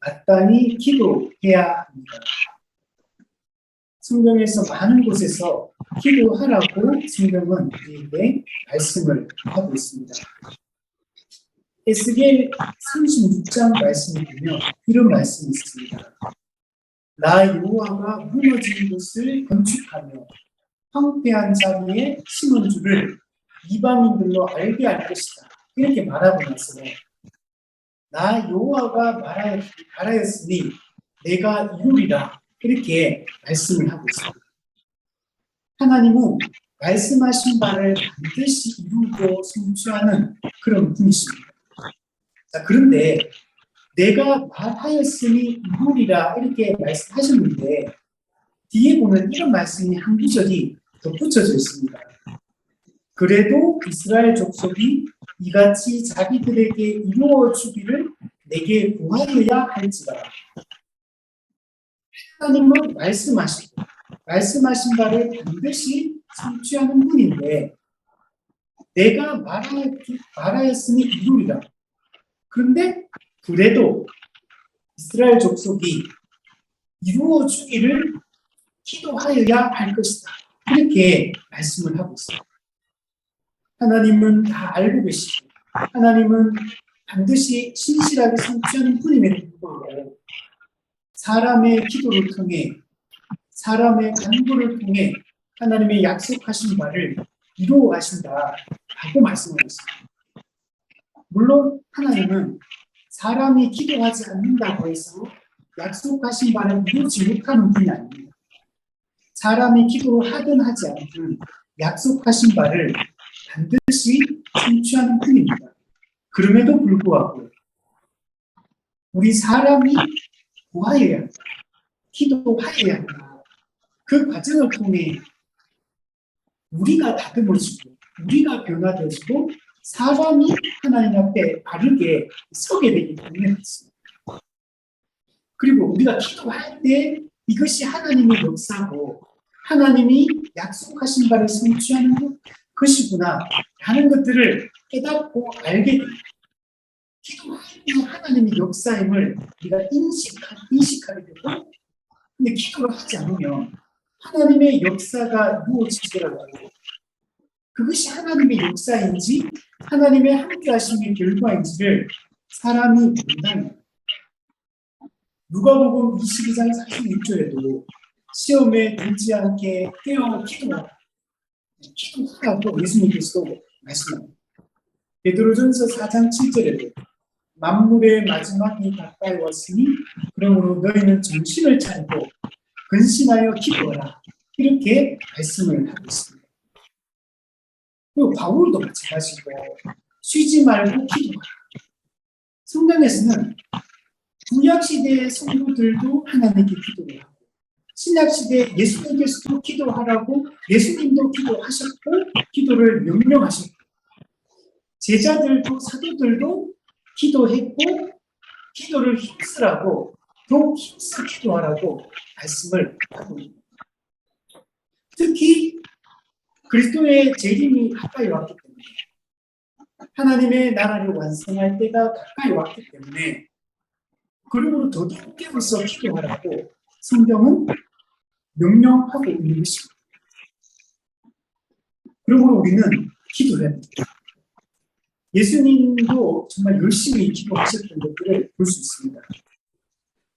마땅히 기도해야 합니다. 성경에서 많은 곳에서 기도하라고 성경은 우리에게 말씀을 하고 있습니다. 에스겔 36장 말씀을 보면 이런 말씀이 있습니다. 나 여호와가 무너진 곳을 건축하며 황폐한 자리에 심은 줄을 이방인들로 알게 할 것이다. 이렇게 말하고 나서 나 여호와가 말하였으니 내가 이루리라. 이렇게 말씀을 하고 있습니다. 하나님은 말씀하신 바를 반드시 이루고 성취하는 그런 분이십니다. 자, 그런데 내가 말하였으니 이루리라 이렇게 말씀하셨는데 뒤에 보면 이런 말씀이 한 구절이 덧붙여져 있습니다. 그래도 이스라엘 족속이 이같이 자기들에게 이루어 주기를 내게 구하여야 할지라. 하나님은 말씀하신 바를 반드시 성취하는 분인데 내가 말하였으니 이루리라. 그런데 그래도 이스라엘 족속이 이루어 주기를 기도하여야 할 것이다. 이렇게 말씀을 하고 있습니다. 하나님은 다 알고 계시고 하나님은 반드시 신실하게 성취하는 분임에도 불구하고 사람의 기도를 통해 사람의 간구를 통해 하나님의 약속하신 바를 이루어 가신다라고 말씀하고 있습니다. 물론 하나님은 사람이 기도하지 않는다고 해서 약속하신 바를 이루지 못하는 분이 아닙니다. 사람이 기도를 하든 하지 않든 약속하신 바를 반드시 성취하는 분입니다. 그럼에도 불구하고 우리 사람이 구하여야 한다. 기도하여야 한다. 그 과정을 통해 우리가 다듬어지고 우리가 변화되어지고 사람이 하나님 앞에 바르게 서게 되기 때문에 그렇습니다. 그리고 우리가 기도할 때 이것이 하나님의 역사고 하나님이 약속하신 바를 성취하는 것이구나 하는 것들을 깨닫고 알게 됩니다. 기도할 때 하나님의 역사임을 우리가 인식하게 되고 근데 기도를 하지 않으면 하나님의 역사가 이루어지더라도 그것이 하나님의 역사인지 하나님의 함께하심의 결과인지를 사람이 모른다는 누가복음 22장 46절에도 시험에 들지 않게 깨어 기도하라고 예수님께서도 말씀합니다. 베드로전서 4장 7절에도 만물의 마지막이 가까이 왔으니 그러므로 너희는 정신을 차리고 근신하여 기도하라. 이렇게 말씀을 하고 있습니다. 그리고 바울도 마찬가지고 쉬지 말고 기도하라. 성경에서는 구약시대의 성도들도 하나님께 기도를 하고 신약시대 예수님께서도 기도하라고 예수님도 기도하셨고 기도를 명령하셨고 제자들도 사도들도 기도했고 기도를 힘쓰라고 더욱 힘써 기도하라고 말씀을 하고 있습니다. 특히 그리스도의 재림이 가까이 왔기 때문에 하나님의 나라를 완성할 때가 가까이 왔기 때문에 그러므로 더더욱 깨어서 기도하라고 성경은 명령하고 있는 것입니다. 그러므로 우리는 기도를 합니다. 예수님도 정말 열심히 기도하셨던 것들을 볼 수 있습니다.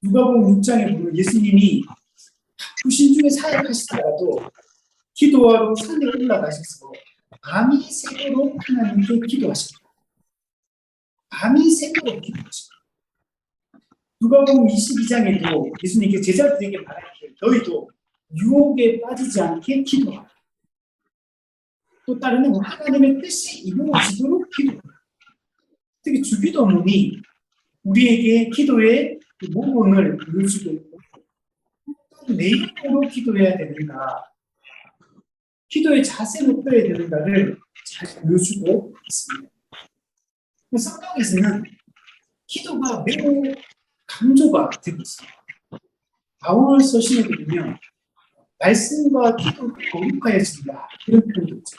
누가복음 6장에 보면 예수님이 부신 중에 사역하시다가도 기도하러 산에 올라가셔서 밤이 새도록 하나님께 기도하십니다. 밤이 새도록 기도하십니다. 누가복음 22장에도 예수님께 제자들에게 말하기를 너희도 유혹에 빠지지 않게 기도하라. 또 다른 데는 하나님의 뜻이 이루어지도록 기도하라. 특히 주기도문이 우리에게 기도의 모범을 보여주고 있고 어떤 내용으로 기도해야 되는가 기도의 자세를 어떠해야 되는가를 잘 보여주고 있습니다. 성경에서는 기도가 매우 강조가 되고 있습니다. 바울 서신에 보면 말씀과 기도가 거룩하여진다 이런 표현이 있죠.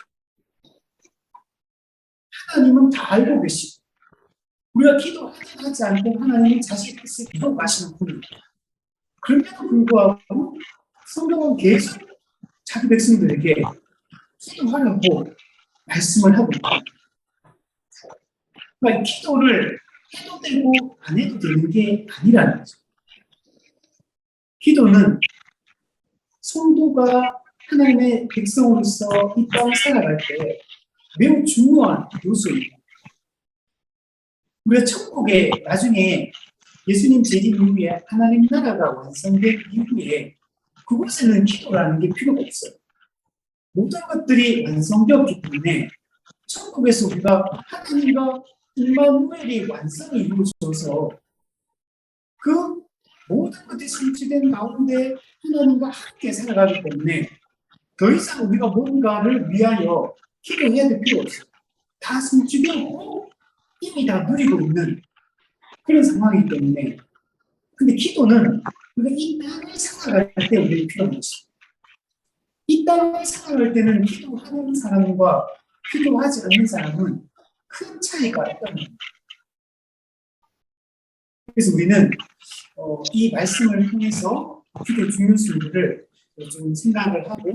하나님은 다 알고 계시고 우리가 기도하지 않고 하나님은 자신의 뜻을 이루어가시는 분입니다. 그럼에도 불구하고 성경은 계속 자기 백성들에게 기도하라고 말씀을 하고 있다. 그러니까 기도를 해도 되고 안 해도 되는 게 아니라는 거죠. 기도는 성도가 하나님의 백성으로서 이 땅을 살아갈 때 매우 중요한 요소입니다. 우리가 천국에 나중에 예수님 재림 이후에 하나님 나라가 완성된 이후에 그곳에는 기도라는 게 필요가 없어요. 모든 것들이 완성되었기 때문에 천국에서 우리가 하나님과 임마누엘이 완성이 이루어져서 그 모든 것이 성취된 가운데 하나님과 함께 살아가기 때문에 더 이상 우리가 뭔가를 위하여 기도해야 될 필요 없어요. 다 성취되고 이미 다 누리고 있는 그런 상황이기 때문에. 근데 기도는 우리가 이 땅을 살아갈 때 우리가 필요한 것입니다. 이 땅을 살아갈 때는 기도하는 사람과 기도하지 않는 사람은 큰 차이가 있다는 겁니다. 그래서 우리는 이 말씀을 통해서 기도의 중요성들을 좀 생각을 하고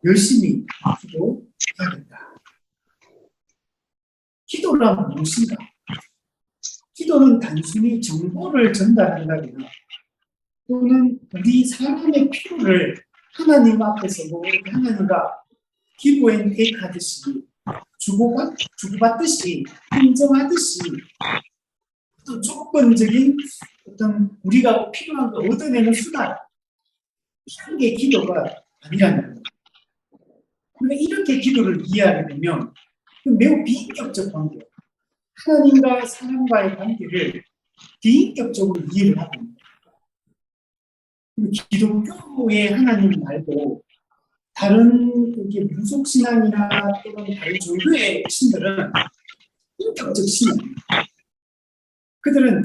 열심히 기도해야 된다. 기도란 무엇인가? 기도는 단순히 정보를 전달한다거나 또는 우리 사람의 필요를 하나님 앞에서 하나님과 give and take 하듯이 주고받듯이 인정하듯이 또 조건적인 어떤 우리가 필요한 걸 얻어내는 수단 이런 게 기도가 아니라는 거예요. 그러니까 이렇게 기도를 이해하게 되면 매우 비인격적 관계, 하나님과 사람과의 관계를 비인격적으로 이해를 하고 있는 거예요. 기독교의 하나님 말고 다른 무속 신앙이나 또는 다른 종교의 신들은 인격적 신앙입니다. 그들은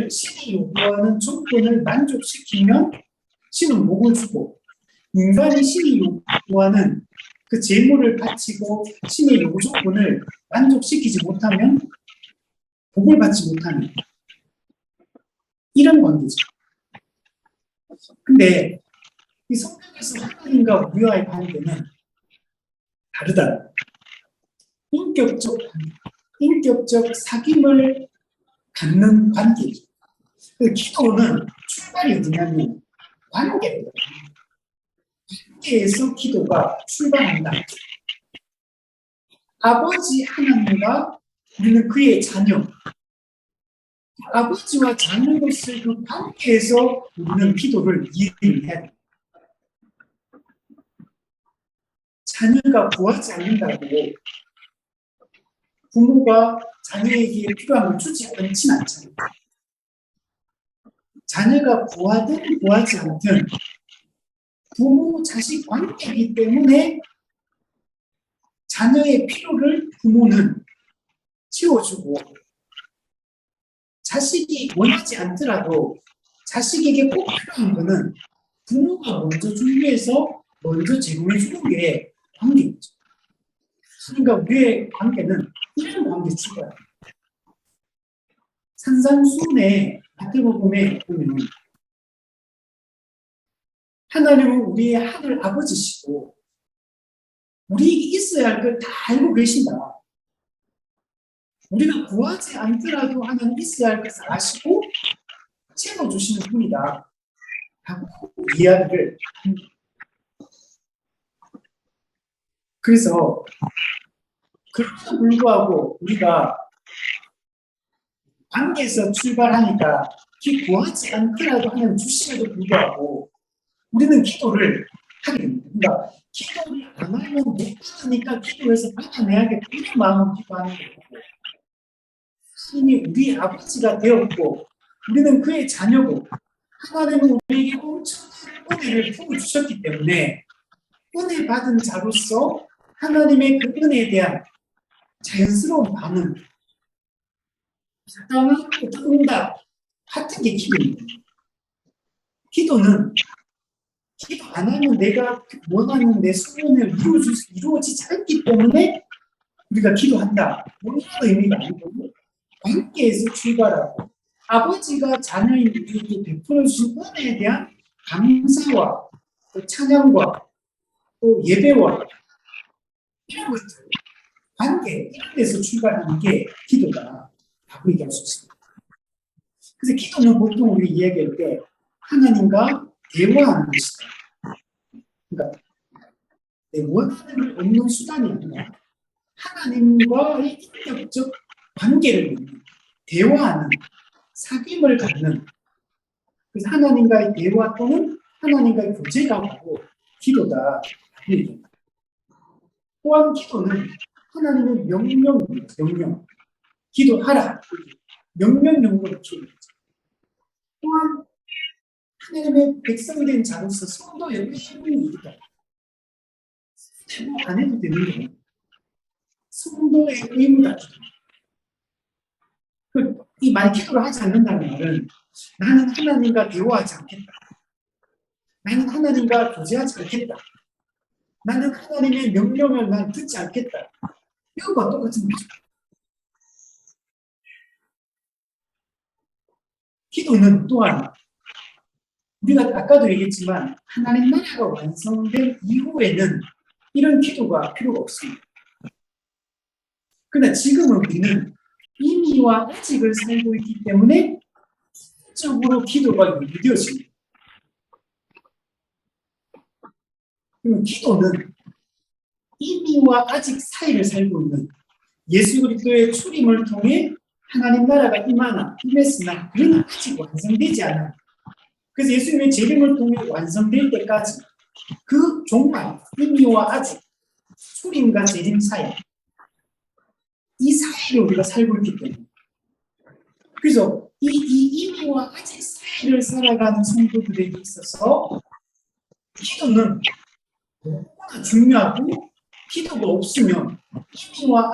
신이 요구하는 조건을 만족시키면 신은 복을 주고 인간이 신이 요구하는 그 재물을 바치고 신의 요조건을 만족시키지 못하면 복을 받지 못하는 이런 관계죠. 근데 이 성경에서 하나님과 우리와의 관계는 다르다. 인격적 사귐을 갖는 관계죠. 기도는 출발이 어디냐면 관계입니다. 관계에서 기도가 출발한다. 아버지 하나님과 우리는 그의 자녀. 아버지와 자녀로서의 그 관계에서 우리는 기도를 이해를 해야 됩니다. 자녀가 구하지 않는다고 부모가 자녀에게 필요한 걸 주지 않지는 않잖아요. 자녀가 구하든 구하지 않든 부모 자식 관계이기 때문에 자녀의 필요를 부모는 채워주고 자식이 원하지 않더라도 자식에게 꼭 필요한 거는 부모가 먼저 준비해서 먼저 제공해 주는 게 관계죠. 그러니까 우리의 관계는 이런 관계 출발이에요. 산상수훈의 마태복음에 보면 하나님은 우리의 하늘 아버지시고 우리에게 있어야 할 걸 다 알고 계신다. 우리가 구하지 않더라도 하나님 있어야 할 것을 아시고 채워주시는 분이다 하고 이야기를 합니다. 그래서 그럼에도 불구하고 우리가 관계에서 출발하니까 구하지 않더라도 하나님 주심에도 불구하고 우리는 기도를 하게 됩니다. 그러니까 기도를 안 하면 못 받으니까 기도해서 받아내야겠다 이런 마음으로 기도하는 거고 하나님이 우리 아버지가 되었고 우리는 그의 자녀고 하나님은 우리에게 엄청난 은혜를 부어주셨기 때문에 은혜 받은 자로서 하나님의 그 은혜에 대한 자연스러운 반응 적당한 응답 같은 게 기도입니다. 기도는 기도 안 하면 내가 원하는 내 소원을 이루어지지 않기 때문에 우리가 기도한다. 이런 의미가 아니고 관계에서 출발하고 아버지가 자녀인 우리에게 베풀어 준 은혜에 대한 감사와 또 찬양과 또 예배와 이런 것들, 관계 이런 데서 출발하는 게 기도다 라고 얘기할 수 있습니다. 그래서 기도는 보통 우리 이야기할 때 하나님과 대화하는 것이다. 그러니까 내 원한을 얻는 수단이 아니라 하나님과의 인격적 관계를 맺는, 대화하는, 사귐을 갖는, 그래서 하나님과의 대화 또는 하나님과의 교제가 바로 기도다. 또한 기도는 하나님의 명령입니다. 명령. 기도하라. 명령을 키우는 거죠. 또한 하나님의 백성된 자로서 성도의 의무이기도 합니다. 안 해도 되는 거예요. 성도의 의무다. 이 말 기도를 하지 않는다는 말은 나는 하나님과 대화하지 않겠다. 나는 하나님과 교제하지 않겠다. 나는 하나님의 명령을 난 듣지 않겠다. 이것과 똑같은 거죠. 기도는 또한 우리가 아까도 얘기했지만 하나님 나라가 완성된 이후에는 이런 기도가 필요가 없습니다. 그러나 지금은 우리는 이미와 아직을 살고 있기 때문에 적으로 기도가 요구되어집니다. 그럼 기도는 이미와 아직 사이를 살고 있는 예수 그리스도의 출임을 통해 하나님 나라가 임했으나 그는 아직 완성되지 않아요. 그래서 예수님의 재림을 통해 완성될 때까지 그 종말, 이미와 아직, 출임과 재림 사이, 이 사이를 우리가 살고 있기 때문에 그래서 이 이미와 아직 사이를 살아가는 성도들에게 있어서 기도는 너무나 중요하고 기도가 없으면 이미와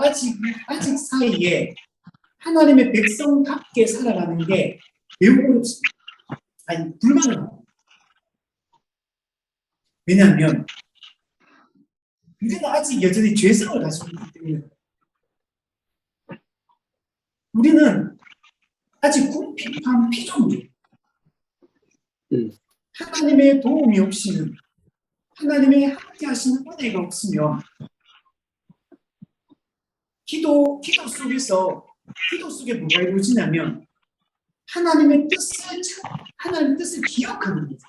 아직 사이에 하나님의 백성답게 살아가는 게 매우 어렵습니다. 아니, 불가능합니다. 왜냐하면 우리는 아직 여전히 죄성을 가지고 있기 때문에 우리는 아직 궁핍한 피조물, 하나님의 도움이 없이는 하나님의 함께 하시는 은혜가 없으면 기도 속에 뭐가 이루어지냐면 하나님의 뜻을 기억하는 거죠.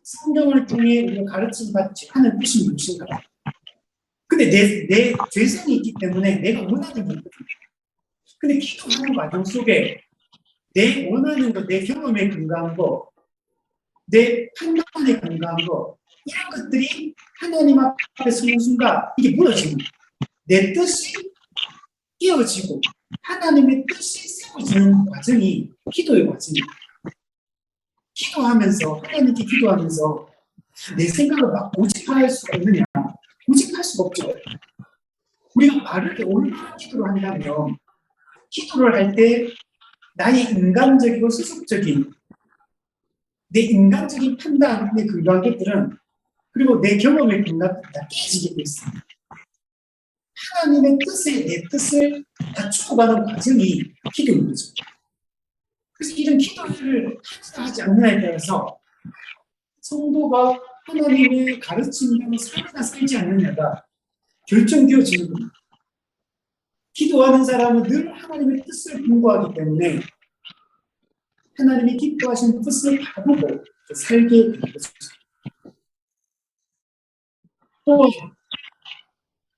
성경을 통해 우리가 가르침 받지 하는 뜻이 무엇인가. 근데 내 죄성이 있기 때문에 내가 원하는 게 있거든요. 근데 기도하는 과정 속에 내 원하는 거, 내 경험에 근거한 거, 내 판단에 근거한 거, 이런 것들이 하나님 앞에 서는 순간 이게 무너지고 내 뜻이 깨어지고 하나님의 뜻이 세워지는 과정이 기도의 과정입니다. 기도하면서 하나님께 기도하면서 내 생각을 막 고집할 수가 있느냐? 고집할 수가 없죠. 우리가 바르게 올바른 기도를 한다면 기도를 할 때 나의 인간적이고 세속적인 내 인간적인 판단에 근거한 것들은 그리고 내 경험에 근거한 것들이 다 깨지게 돼 있습니다. 하나님의 뜻에 내 뜻을 맞추어가는 과정이 기도인 거죠. 그래서 이런 기도를 하지 않느냐에 따라서 성도가 하나님의 가르침대로 살거나 살지 않느냐가 결정되어지는 겁니다. 기도하는 사람은 늘 하나님의 뜻을 공부하기 때문에 하나님이 기뻐하시는 뜻을 바르고 살게 되는 거죠. 또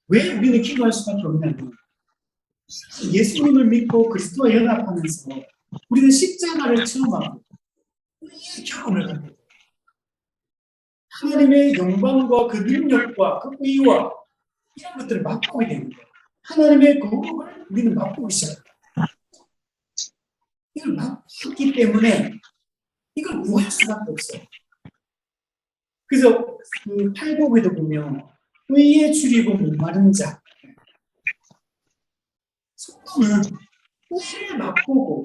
왜 우리는 기도할 수밖에 없냐면 예수님을 믿고 그리스도와 연합하면서 우리는 십자가를 체험하고 의의 경험을 합니다. 하나님의 영광과 그 능력과 그 의와 이런 것들을 맛보게 됩니다. 하나님의 거룩을 우리는 맛보기 시작합니다. 이걸 맛보기 때문에 이걸 구할 수밖에 없어요. 그래서 그 팔복에도 보면 의에 줄이고 목마른 자, 성도는 의를 맛보고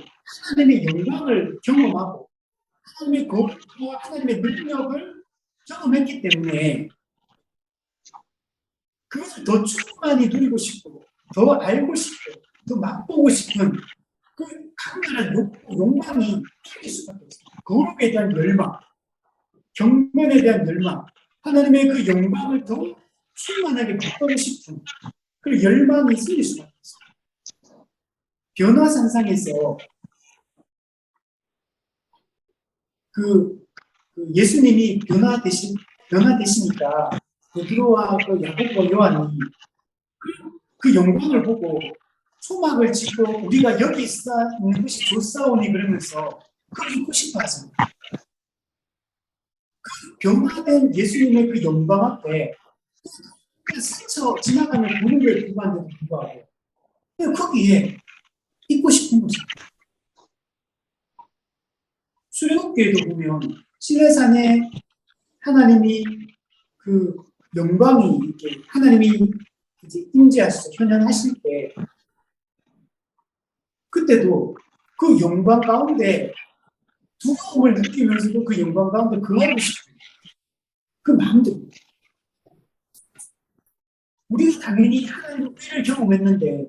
하나님의 영광을 경험하고 하나님의 거룩과 하나님의 능력을 경험했기 때문에 그것을 더 충만히 누리고 싶고 더 알고 싶고 더 맛보고 싶은 그 강렬한 욕망이 생길 수밖에 없어요. 거룩에 대한 열망, 경건에 대한 열망, 하나님의 그 영광을 더 충만하게 받고 싶은 그 열망이 생길 수밖에 없어요. 변화산상에서 그 예수님이 변화되시니까 베드로와 그 야고보 요한이 그 영광을 보고 초막을 짓고 우리가 여기 있는 것이 좋사오니 그러면서 그 입고 싶어 하십니다. 그 변화된 예수님의 그 영광 앞에 그냥 스쳐 지나가는 보는 게 불과한데도 불구하고 거기에 입고 싶은 거죠. 수련교회도 보면 시내산에 하나님이 그 영광이 이렇게 하나님이 이제 임재하시죠. 현현하실 때 그때도 그 영광 가운데 두려움을 느끼면서도 그 영광 가운데 거하고 싶은 그 마음대로 우리가 당연히 하나님의 은혜를 경험했는데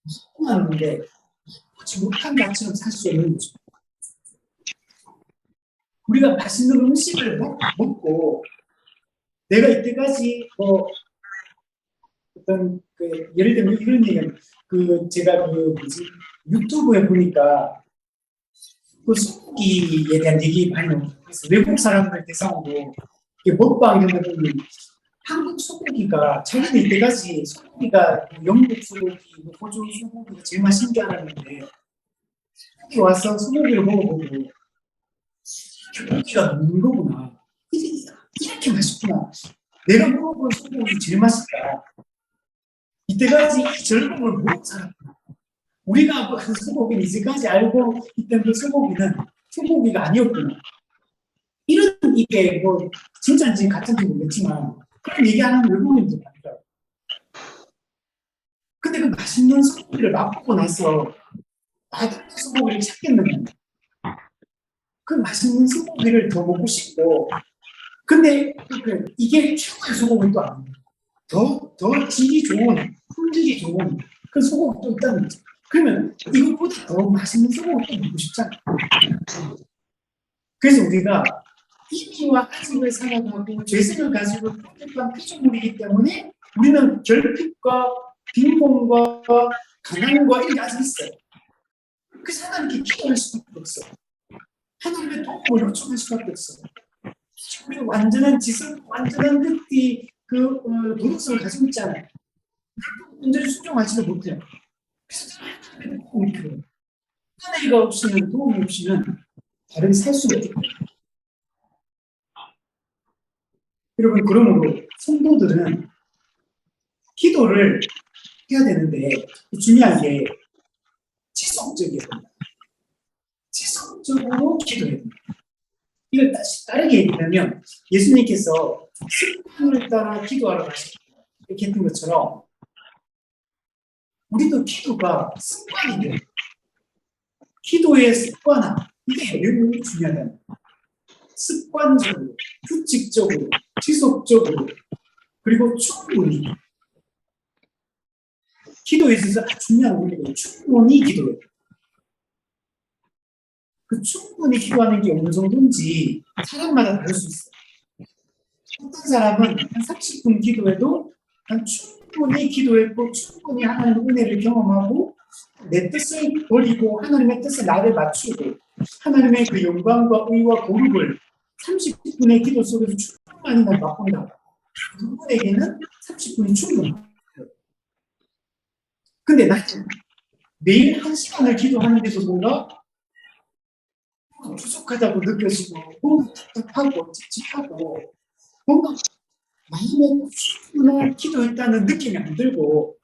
무섭고하는데 보지 못한 것처럼 살 수 없는 거죠. 우리가 맛있는 음식을 먹고 내가 이때까지 뭐 어떤 그 예를 들면 이런 얘기는 그 제가 그 뭐지 유튜브에 보니까 그 소고기에 대한 얘기 많이 나오고 외국 사람들 대상으로 먹방 이런 거 보면 한국 소고기가 자기는 이때까지 소고기가 영국 소고기, 호주 소고기가 제일 맛있는 줄 알았는데 여기 와서 소고기를 먹어보고 고기가 먹는 거구나. 이렇게 맛있구나. 내가 먹어본 소고기 제일 맛있다. 이때까지 이 즐거움을 못 살았구나. 우리가 그 소고기는 이제까지 알고 있던 그 소고기는 소고기가 아니었구나. 이런 이게 뭐 진짜인지 가짜인지 모르겠지만 그런 얘기하는 외국인들 많더라고요. 근데 그 맛있는 소고기를 맛보고 나서 맛없는 소고기를 찾겠느냐. 그 맛있는 소고기를 더 먹고 싶고 근데 이게 최고의 소고기는 또 아닙니다. 더 질이 좋은, 품질이 좋은 그 소고기 또 있다는 거죠. 그러면 이것보다 더 맛있는 소고기 또 먹고 싶잖아요. 그래서 우리가 이미와 아직을 살아가고 죄성을 가지고 편집한 피조물이기 때문에 우리는 결핍과 빈곤과 가난과 이런 게 아직 있어요. 그래서 하나님께 기도할 수밖에 없어요. 하나님의 도움을 요청할 수밖에 없어요. 우리가 완전한 지성, 완전한 도덕성을 가지고 있잖아요. 온전히 순종하지도 못해요. 그래서 하나님의 도움이 필요해요. 하나님과 없이는 도움이 없이는 다르게 살 수가 없죠. 여러분 그러므로 성도들은 기도를 해야 되는데 중요한 게 지속적이에요. 지속적으로 기도해야 됩니다. 이걸 다시 다르게 얘기하면 예수님께서 습관을 따라 기도하러 가시고 이렇게 했던 것처럼 우리도 기도가 습관이 돼요. 기도의 습관화 이게 매우 중요하다. 습관적으로, 규칙적으로, 지속적으로 그리고 충분히 기도에 있어서 중요한 원리가 충분히 기도해요. 그 충분히 기도하는 게 어느 정도인지 사람마다 다를 수 있어요. 어떤 사람은 한 30분 기도해도 한 충분히 기도했고 충분히 하나님의 은혜를 경험하고 내 뜻을 버리고 하나님의 뜻에 나를 맞추고 하나님의 그 영광과 의와 거룩을 30분의 기도 속에서 충분히 맛본다. 그분에게는 30분이 충분해요. 근데 나는 매일 1시간을 기도하는데도 뭔가 부족하다고 느껴지고 뭔가 답답하고 찝찝하고 뭔가 마음에 충분히 기도했다는 느낌이 안 들고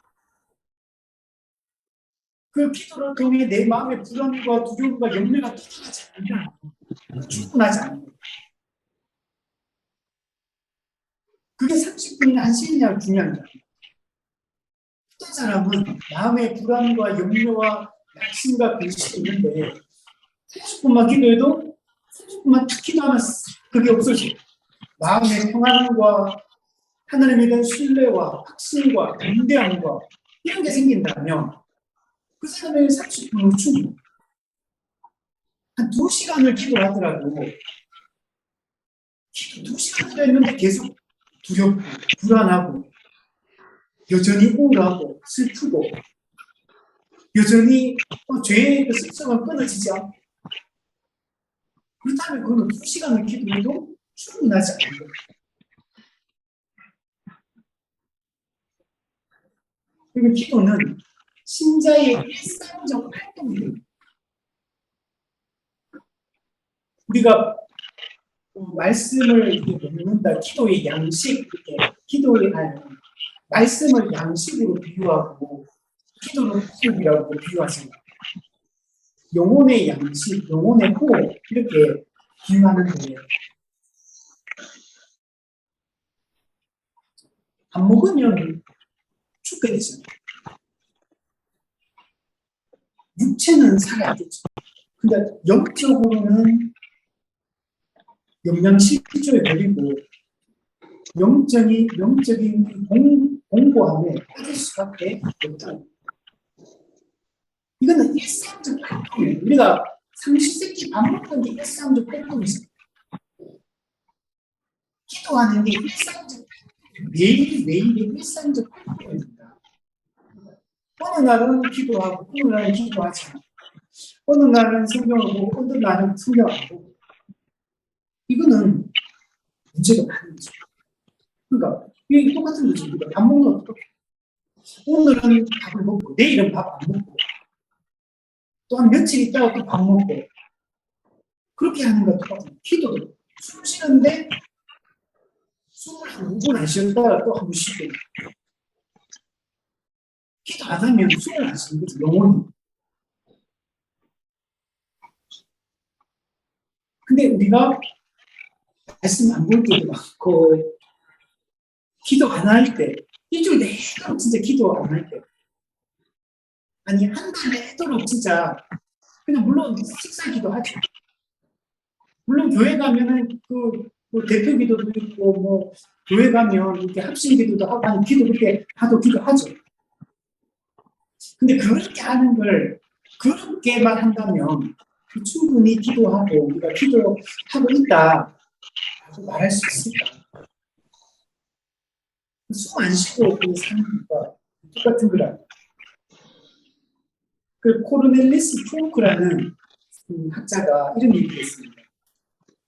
그 기도를 통해 내 마음의 불안과 두려움과 염려가 떠나지 않는다. 충분하지 않는다. 그게 30분이나 1시간이나 중요한 거야. 어떤 사람은 마음의 불안과 염려와 낙심과 근심이 있는데 30분만 기도해도 30분만 탁 기도하면 그게 없어져. 마음의 평안과 하나님에 대한 신뢰와 확신과 담대함과 이런 게 생긴다면 그 사람의 30분을 충분. 한 2시간을 기도하더라도, 기도 2시간 했는데 계속 두렵고, 불안하고, 여전히 우울하고, 슬프고, 여전히 죄의 그 습성은 끊어지지 않고, 그렇다면 그건 2시간을 기도해도 충분하지 않는 거예요. 그리고 기도는 신자의 일상적 활동이에요. 우리가 말씀을 이렇게 먹는다, 기도의 양식, 이렇게 기도의 말씀을 양식으로 비유하고 기도를 호흡이라고 비유하잖아요. 영혼의 양식, 영혼의 호흡 이렇게 비유하는 거예요. 밥 먹으면 죽게 되잖아요. 육체는 살아야겠죠. 근데 영적으로는 영양실조에 걸리고 영적인 공고함에 빠질 수밖에 없다. 이거는 일상적 활동이에요. 우리가 삼시세끼 밥 먹는 게 일상적 활동이죠. 기도하는 게 일상적, 매일매일의 일상적 활동입니다. 어느 날은 기도하고, 어느 날은 기도하지 않고, 어느 날은 성경을 보고, 어느 날은 성경 안 보고. 이거는 문제가 많은 거죠. 그러니까, 이게 똑같은 거죠. 우리가 밥 먹는 것도 오늘은 밥을 먹고, 내일은 밥 안 먹고, 또 한 며칠 있다가 또 밥 먹고, 그렇게 하는 것 똑같아요. 기도도 숨 쉬는데, 숨을 한 5분 안 쉬었다가 또 한 번 쉬고. 기도 안 하면 숨을 안 쉬는 거죠, 영혼이. 근데 우리가 말씀 안 볼 때도 많고, 기도 안 할 때, 일주일 내도록 진짜 기도 안 할 때, 아니, 한 달 내도록 진짜, 그냥 물론 식사 기도하죠. 물론 교회 가면은 그 대표 기도도 있고, 뭐, 교회 가면 이렇게 합심 기도도 하고, 아니, 기도 그렇게 하도 기도하죠. 근데 그렇게 하는 걸, 그렇게만 한다면, 충분히 기도하고, 우리가 기도하고 있다, 라고 말할 수 있을까? 숨 안 쉬고 사는 것과 똑같은 거라. 그 코르넬리스 프롱크라는 학자가 이런 얘기를 했습니다.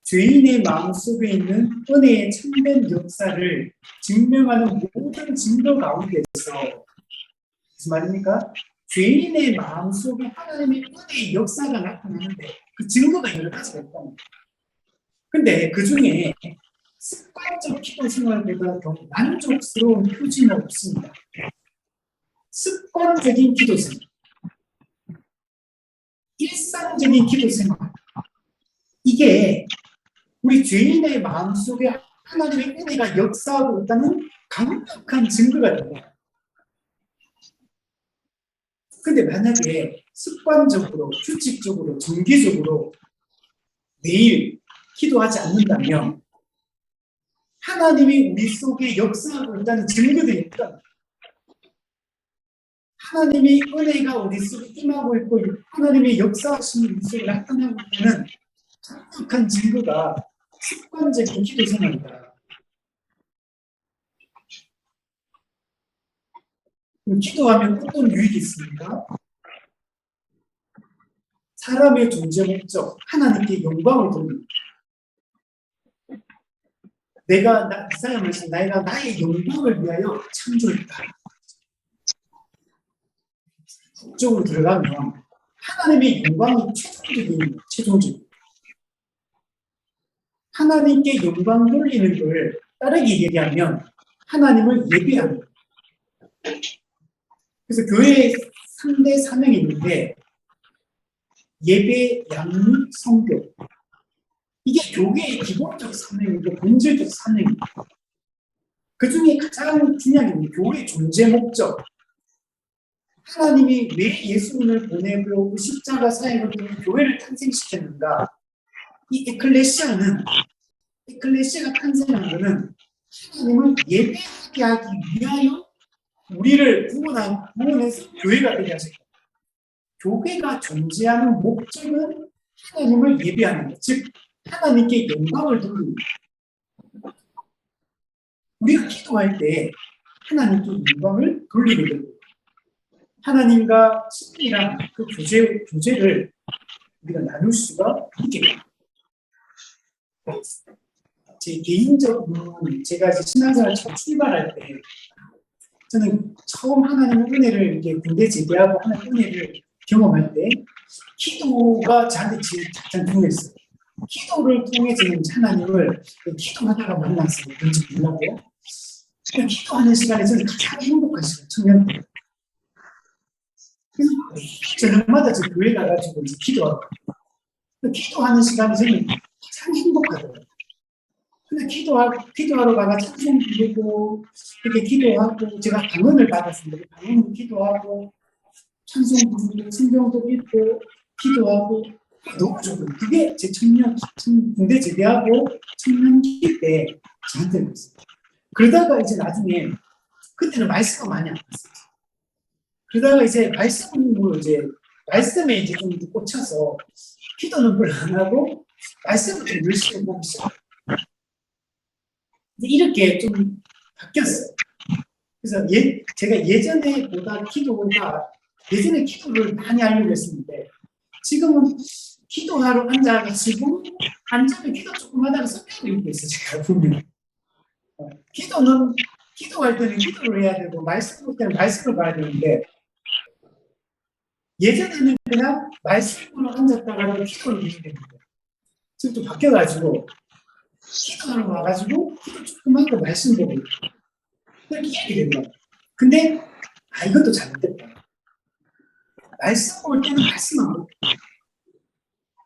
죄인의 마음속에 있는 은혜의 참된 역사를 증명하는 모든 증거 가운데서, 무슨 말입니까? 죄인의 마음속에 하나님의 은혜의 역사가 나타나는데 그 증거가 여러 가지가 있답니다. 근데 그 중에 습관적 기도 생활보다 더 만족스러운 표지는 없습니다. 습관적인 기도 생활, 일상적인 기도 생활, 이게 우리 죄인의 마음속에 하나님의 은혜가 역사하고 있다는 강력한 증거가 됩니다. 근데 만약에 습관적으로, 규칙적으로, 정기적으로 매일 기도하지 않는다면 하나님이 우리 속에 역사하고 있다는 증거들이 없다. 하나님의 은혜가 우리 속에 임하고 있고 하나님의 역사하심이 우리 속에 나타나고 있는 강력한 증거가 습관적인 기도 생활이다. 기도하면 어떤 유익이 있습니까? 사람의 존재 목적, 하나님께 영광을 돌립니다. 이사야 말씀, 내가 나의 영광을 위하여 창조했다. 북쪽으로 들어가면 하나님의 영광이 최종적인. 하나님께 영광 돌리는 걸 다르게 얘기하면 하나님을 예배하는 거예요. 그래서 교회에 3대 사명이 있는데 예배, 양육, 성교. 이게 교회의 기본적 사명이고 본질적 사명입니다. 그 중에 가장 중요한 게 교회의 존재 목적. 하나님이 왜 예수님을 보내고 십자가 사역을 통해 교회를 탄생시켰는가? 이 에클레시아가 탄생한 것은 하나님을 예배하게 하기 위하여 우리를 구원해서 교회가 되게 하셨다. 교회가 존재하는 목적은 하나님을 예배하는 것, 즉 하나님께 영광을 돌리는 것. 우리가 기도할 때 하나님께 영광을 돌리게 됩니다. 하나님과 친밀한 그 교제를 우리가 나눌 수가 있게 됩니다. 제 개인적으로는 제가 이제 신앙생활 처음 출발할 때 저는 처음 하나님의 은혜를 이렇게 군대 제대하고 하나님의 은혜를 경험할 때 기도가 저한테 제일 가장 중요했어요. 기도를 통해서는 하나님을 기도하다가 만났어요. 뭔지 몰라도 기도하는 시간에 저는 가장 행복한 시간, 청년 때. 저녁마다 저 교회 가가지고 이제 기도하고 기도하는 시간이 저는 가장 행복하더라고요. 근데 기도하러 가가 찬송 부르고 이렇게 기도하고 제가 방언을 받았습니다. 방언을 기도하고 찬송 부르고 성경도 읽고 기도하고 너무 좋아요. 그게 제 군대 제대하고 청년기 때 저한테 그랬어요. 그러다가 이제 나중에 그때는 말씀가 많이 안 봤어요. 그러다가 이제 말씀에 이제 좀 꽂혀서 기도는 별로 안 하고 말씀을 좀 열심히 보기 시작해요. 이렇게 좀 바뀌었어요. 그래서 제가 예전에 기도를 많이 하려고 했었는데 지금은 기도하러 앉아가지고 앉으면 기도 조금 하다가 성경을 읽고 있어요. 제가 보면 기도할 때는 기도를 해야 되고 말씀 볼 때는 말씀을 봐야 되는데 예전에는 그냥 말씀으로 앉았다가 기도를 해야 되는데 지금 또 바뀌어가지고 기도하러 와가지고 기도 조금 하고 말씀 보고 이렇게 하게 되는 거예요. 근데 이것도 잘못됐다. 말씀 볼 때는 말씀만 보고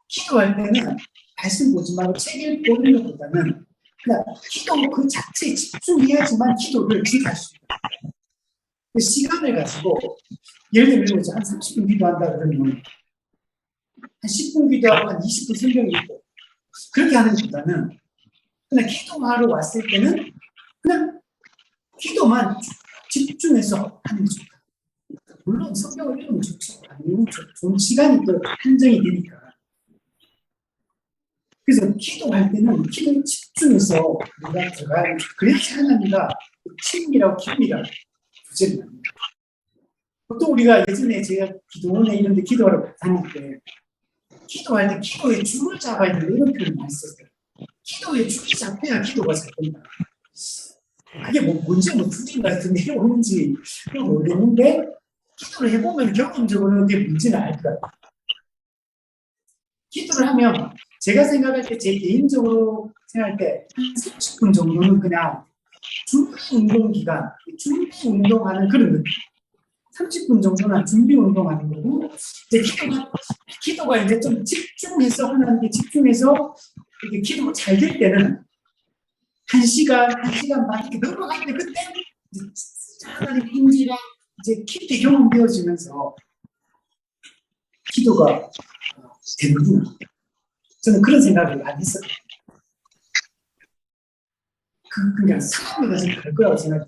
기도할 때는 말씀 보지 말고 책 읽고 이런 것보다는 그냥 기도 그 자체에 집중해야지만 기도를 기도할 수 있다. 그 시간을 가지고 예를 들면 한 30분 기도한다 그러면 한 10분 기도하고 한 20분 성경 읽고 그렇게 하는 것보다는 그냥 기도하러 왔을 때는 그냥 기도만 집중해서 하는 게 좋다. 물론 성경을 읽으면 좋죠. 아니면 좋은 시간이 또 한정이 되니까. 그래서 기도할 때는 기도에 집중해서 우리가 들어가야 그래야지 하나님과 친밀하고 긴밀한 교제를 합니다. 보통 우리가 예전에 제가 기도원에 이런 데 기도하러 다닐 때 기도할 때 기도에 줄을 잡아야 되는 이런 표현을 많이 썼어요. 기도에 줄이 잡혀야 기도가 잘 된다. 그게 뭔지 풀린 것 같은데 오는지 모르겠는데 기도를 해보면 경험적으로 그게 뭔지는 알 것 같아요. 기도를 하면 제가 생각할 때 제 개인적으로 생각할 때 한 30분 정도는 그냥 준비 운동 기간, 준비 운동하는 그런 느낌. 30분 정도는 준비 운동하는 거고 이제 기도가 이제 좀 집중해서 하나님께 집중해서 이게 기도가 잘 될 때는 1시간 반 이렇게 넘어가는데 그때 하나님 인지가 이제 깊이 경험되어지면서 기도가 되는구나. 저는 그런 생각을 많이 했어요. 그러니까 상황마다 좀 다를 거라고 생각해요.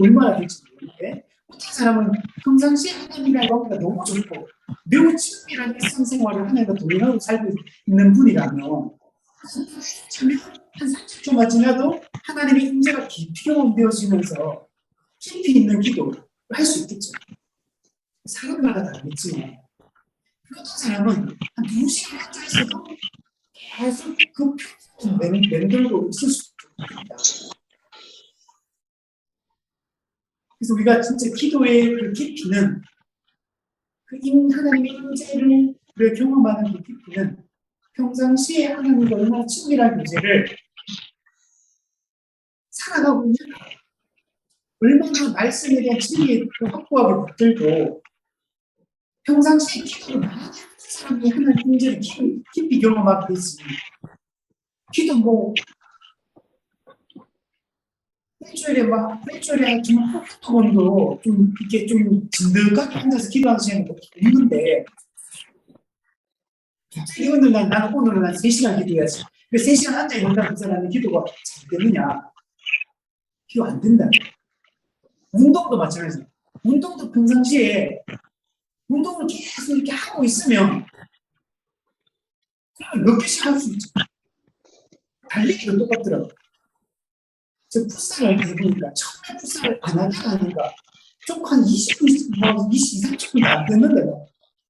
얼마나 될지 모르는데 어떤 사람은 평상시에 하나님과의 관계가 너무 좋고 매우 친밀한 일상생활을 하나님과 동행하고 살고 있는 분이라면 한 30초만 지나도 하나님의 임재가 깊이 경험되어지면서 깊이 있는 기도를 할 수 있겠죠. 사람마다 다르겠지만 어떤 사람은 한 2시간 앉아 있어도 계속 그 표현을 맴돌고 있을 수 있습니다. 그래서 우리가 진짜 기도의 그 깊이는 하나님의 임재를 경험하는 그 깊이는 평상시에 하나님과 얼마나 친밀한 교제를 살아가고 있는 얼마나 말씀에 대한 진리에 확고하게 붙들고 평상시에 기도를 많이 하는 사람이 하나님 임재를 깊이 경험하게 되지. 기도 일주일에 좀 한두 번도 좀 이렇게 좀 진득하게 앉아서 기도하는 시간이 없는데 갑자기 오늘은 난 3시간 기도해야지. 그 3시간 앉아있는다 그 사람의 기도가 잘 되느냐? 기도 안 된다. 운동도 마찬가지예요. 운동도 평상시에 운동을 계속 이렇게 하고 있으면 몇 개씩 할 수 있죠. 달리기도 똑같더라고요. 저 풋살을 해보니까 처음에 풋살을 안 하다가 하니까 좀 한 20분, 뭐 20, 30분도 안 됐는데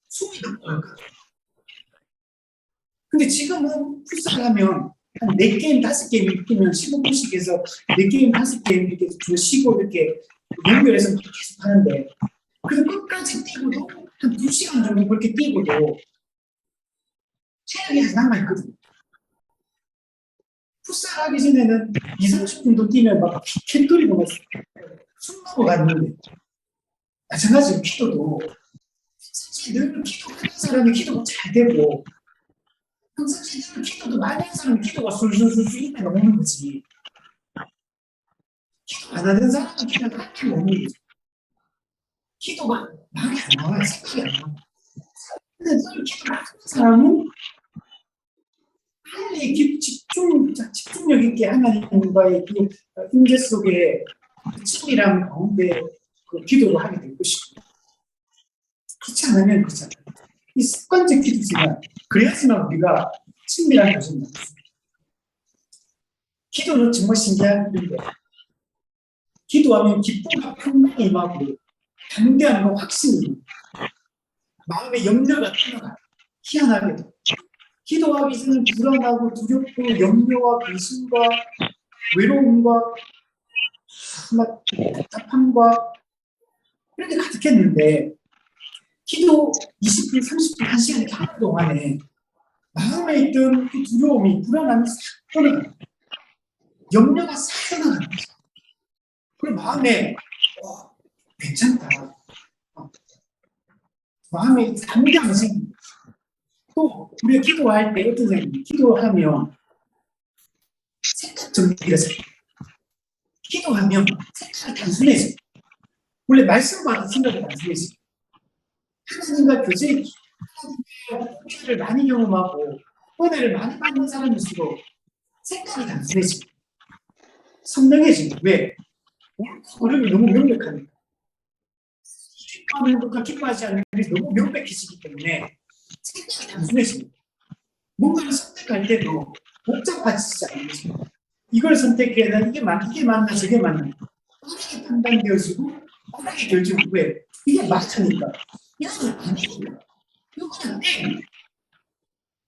숨이 너무 어렵거든요. 근데 지금은 풋살 하면 한 4게임, 5게임 뛰면 15분씩 해서 4게임, 5게임 이렇게 좀 쉬고 이렇게 연결해서 계속 하는데 그래서 끝까지 뛰고도 한 2시간 정도 그렇게 뛰고도 체력이 안 남아있거든요. 풋살 하기 전에는 2, 30분도 뛰면 막 캔돌이고 막 숨 넘어갔는데 마찬가지로 기도도 늘 기도하는 사람이 기도가 잘 되고 평상시에 늘 기도도 많이 하는 사람은 기도가 술술술술 입에 넘어오는 거지. 기도 안 하는 사람은 기도가 한 개가 없는 거지. 기도가 말이 안 나와요. 생각이 안 나와요. 근데 늘 기도를 하는 사람은 빨리 집중력 있게 하나님과의 그 임재 속에 친밀함 가운데 그 기도를 하게 될 것이고 그렇지 않으면 그렇지 않아요. 이 습관적 기도 시간 그래야지만 우리가 친밀한 교제를 나눴습니다. 기도는 정말 신기한 일인데 기도하면 기쁨과 평강이 임하고 담대함과 확신이 마음의 염려가 떠나가요. 희한하게도 기도하기 전에 불안하고 두렵고 염려와 근심과 외로움과 막 답답함과 이렇게 가득했는데 기도 20분, 30분, 1시간 이렇게 하는 동안에 마음에 있던 그 두려움이 불안함이 싹 떠나가요. 염려가 싹 떠나가는 거죠. 그리고 마음에 괜찮다. 마음에 담대함이 생깁니다. 또 우리가 기도할 때 어떤 생각이 기도하면 생각 정리가 잘 돼요. 기도하면 생각이 단순해져요. 원래 말씀과 생각이 단순해져요. 하나님과 교제를 많이 경험하고 은혜를 많이 받는 사람일수록 생각이 단순해져요. 선명해져요. 왜? 어른이 너무 명백하니까. 기뻐하는 것과 기뻐하지 않는 것이 너무 명백해지기 때문에 생각이 단순해집니다. 뭔가를 선택할 때도 복잡하지 않는 거죠. 이걸 선택해야 되나, 이게 맞나, 저게 맞나. 빠르게 판단되어지고, 빠르게 결정을 왜? 이게 맞으니까. 이거는 아니니까. 이거 그냥 땡.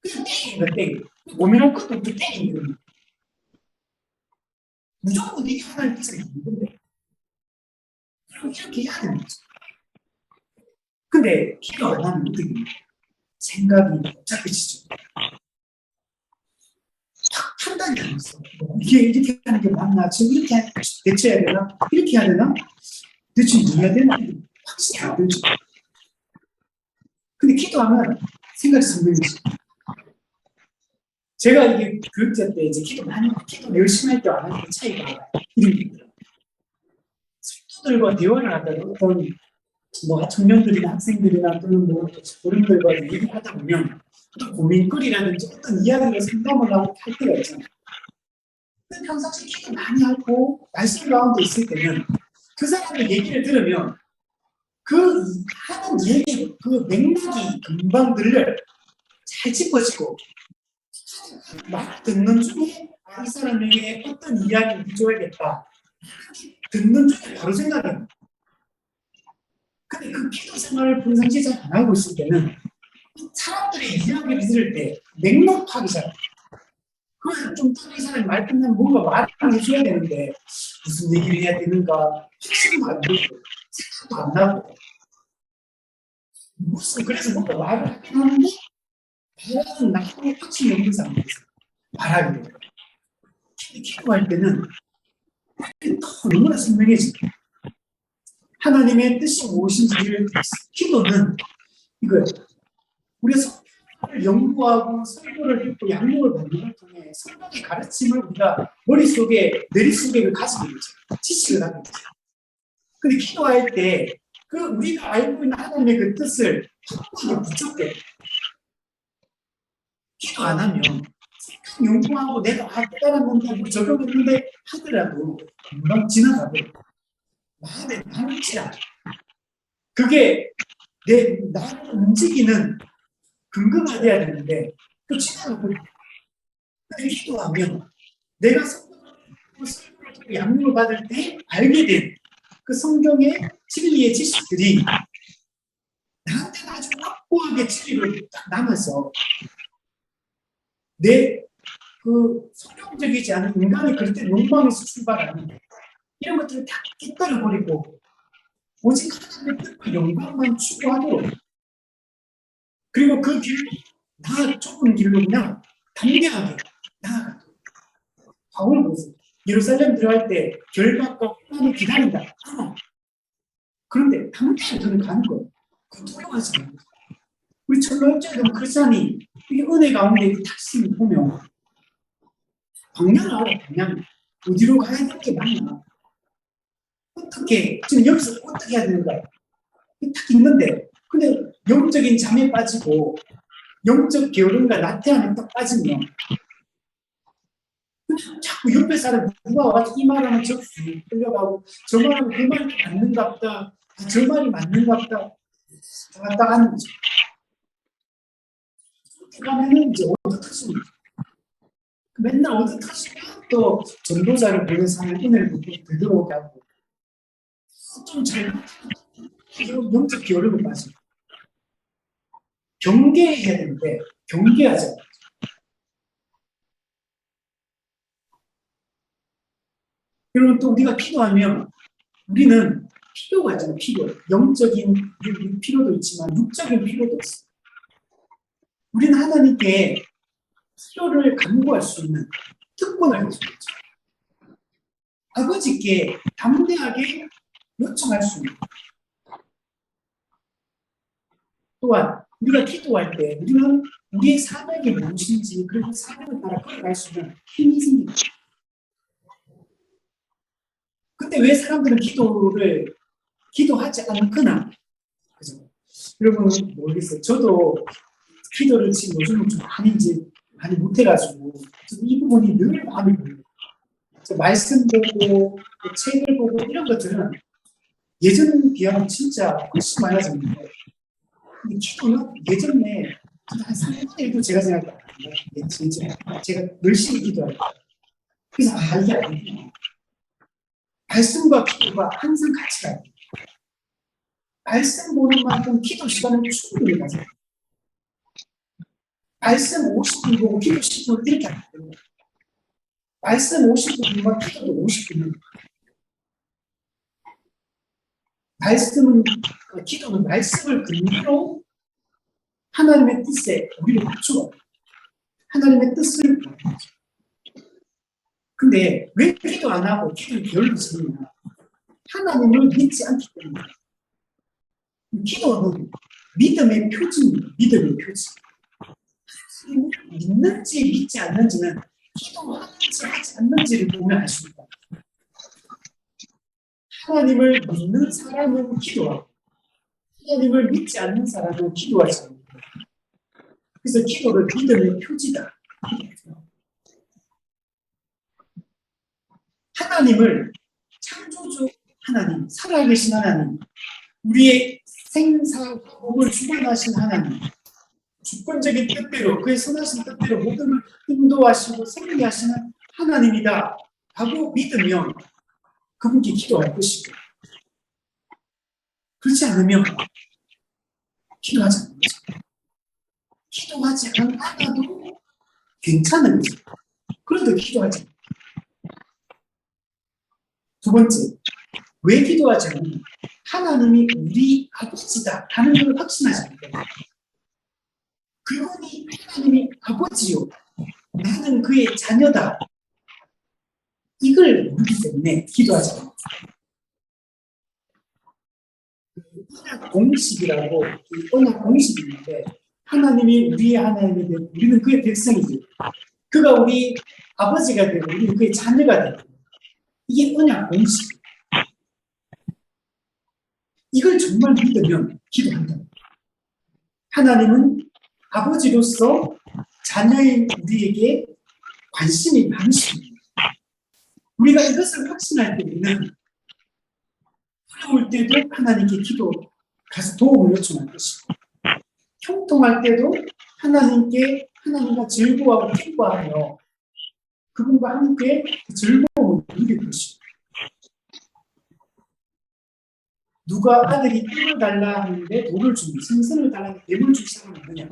그냥 땡이니까 땡. 고민할 것도 없고 땡이거든요. 무조건 이게 하나님 뜻이 있는 건데. 그럼 이렇게 해야 되는 거죠. 근데 기도 안 하면 어떻게 됩니까? 생각이 복잡해지죠. 판단이 안 됐어. 이게 이렇게 하는 게 맞나? 지금 이렇게 대처해야 되나? 이렇게 해야 되나? 대체 뭐 해야 되나? 확신이 안 들죠. 근데 기도하면 생각이 선명해져. 제가 이게 교육자 때 이제 기도 열심히 할 때 안 할 때 차이가 이런 게 있더라고요. 성도들과 대화를 하다가 어떤 뭐 청년들이나 학생들이나 또는 뭐 어른들과 얘기하다 보면 어떤 고민거리라든지 어떤 이야기를 상담을 하고 할 때가 있잖아요. 근데 평상시에 기도 많이 하고 말씀 가운데 있을 때는 그 사람의 얘기를 들으면 그 하는 얘기, 그 맥락이 금방 들려요. 잘 짚어지고 막 듣는 중에 이 사람에게 어떤 이야기를 해줘야겠다. 듣는 중에 바로 생각이 나요. 근데 그 기도 생활을 평상시에 잘 안 하고 있을 때는 사람들의 이야기를 들을 때 맥락 파악이 잘 안 돼요. 그래서 좀 이 사람이 말 끝나면 뭔가 말을 해줘야 되는데 무슨 얘기를 해야 되는가 확신도 안 들고 생각도 안 나고 무슨 그래서 뭔가 말을 하긴 하는데 말하는 나하고 확신이 없는 상태에서 말하기로 기도할 때는 너무나 선명해져요. 하나님의 뜻이 무엇인지를 기도는 이거예요. 우리가 성경을 연구하고 설교를 듣고 양육을 받는 걸 통해 성경의 가르침을 우리가 머릿속에 가지고 있죠. 지식을 갖고 있죠. 근데 기도할 때 그 우리가 알고 있는 하나님의 그 뜻을 확고하게 붙잡게 기도 안 하면 생각 연구하고 내가 깨달았는데 뭐 적용했는데 하더라도 금방 지나가고 마음에 남지 않아요. 그게 나를 움직이는 근거가 돼야 되는데 또 지나가고 근데 기도하면 내가 성경을 양육을 받을 때 알게 된 그 성경의 진리의 지식들이 나한테는 아주 확고하게 진리로 딱 남아서 내 그 성경적이지 않은 인간의 그럴 때 욕망에서 출발하는 이런 것들을 다 깨뜨려버리고 오직 하나님의 뜻과 영광만 추구하도록 그리고 그 길로 다 좁은 길로 그냥 담대하게 나아가도록 바울 보세요. 예루살렘 들어갈 때 결박과 혼란이 기다린다. 그런데 담대하게 저는 가는 거예요. 그 두려워하지 않는 거예요. 우리 철로역자도 크리스찬이 이 은혜 가운데 이 탁심을 보면 방향을 알아. 방향 어디로 가야 되는 게 맞나? 어떻게 지금 여기서 어떻게 해야 되는가? 딱 있는데 근데 영적인 잠에 빠지고 영적 게으름과 나태함에 딱 빠지면 자꾸 옆에 사람 누가 와가지고 이 말하면 저 끌려가고 저 말하면 그 말이 맞는갑다. 저 말이 맞는갑다. 왔다 가는 거죠. 그렇게 가면은 이제 어떡하십니까? 맨날 어떡하시면 또 전도자를 보내서 하는 은혜를 되돌아오게 하고 좀 잘못하면 영적 게으름에 빠지고 경계해야 되는데 경계하지 않아요. 여러분 또 우리가 기도하면 우리는 필요가 있잖아요. 필요. 영적인 필요도 있지만 육적인 필요도 있어요. 우리는 하나님께 필요를 간구할 수 있는 특권을 가지고 있죠. 아버지께 담대하게 요청할 수 있는. 또한 우리가 기도할 때 우리는 우리의 사명이 무엇인지 그리고 사명을 따라 걸어갈 수 있는 힘이 생깁니다. 근데 왜 사람들은 기도하지 않거나 그죠? 여러분 모르겠어요. 저도 기도를 지금 요즘은 좀 많이 못해가지고 이 부분이 늘 마음이 보여요. 말씀 보고 책을 보고 이런 것들은 예전 비하면 진짜 훨씬 많아졌는데 근데 기도는 예전에 한 3분의 1도 제가 생각해요. 제가 열심히 기도할 때 그래서 이게 아니구나. 말씀과 기도가 항상 같이 가요. 말씀 보는 만큼 기도 시간을 충분히 가져요. 말씀 50분 보고 기도 10분 이렇게 안 돼요. 말씀 50분이면 기도도 50분입니다. 기도는 말씀을 근거로 하나님의 뜻에 우리를 맞춰 하나님의 뜻을 근데 왜 기도 안 하고 기도를 게을러 쓰느냐? 하나님을 믿지 않기 때문에. 기도는 믿음의 표지입니다. 믿음의 표지. 믿는지 믿지 않는지는 기도하는지 하지 않는지를 보면 알 수 있다. 하나님을 믿는 사람은 기도하고 하나님을 믿지 않는 사람은 기도하지 않는다. 그래서 기도를 믿음의 표지다. 하나님을 창조주 하나님, 살아계신 하나님, 우리의 생사복을 주관하신 하나님, 주권적인 뜻대로 그의 선하신 뜻대로 모든 걸 인도하시고 생기하시는 하나님이다 하고 믿으면 그분께 기도할 것이고 그렇지 않으면 기도하지 않는 거죠. 기도하지 않아도 괜찮은 거죠. 그런데 기도하지 않아요. 두 번째, 왜 기도하지 않느냐? 하나님이 우리 아버지다 하는 걸 확신하지 않아요. 그분이 하나님이 아버지요. 나는 그의 자녀다. 이걸 모르기 때문에 기도하지 않아요. 언약 공식이라고 언약 공식이 있는데 하나님이 우리의 하나님이 되고 우리는 그의 백성이지. 그가 우리 아버지가 되고 우리는 그의 자녀가 되고 이게 언약 공식. 이걸 정말 믿으면 기도한다. 하나님은 아버지로서 자녀인 우리에게 관심이 많으십니다. 우리가 이것을 확신할 때 우리는 어려울 때도 하나님께 기도할 가서 도움을 요청할 것이고, 형통할 때도 하나님과 즐거워하고 기뻐하며 그분과 함께 즐거움을 누릴 것이고, 누가 아들이 꿀을 달라 하는데 돌을 주니 생선을 달라는데 뱀을 줄 사람이 있느냐?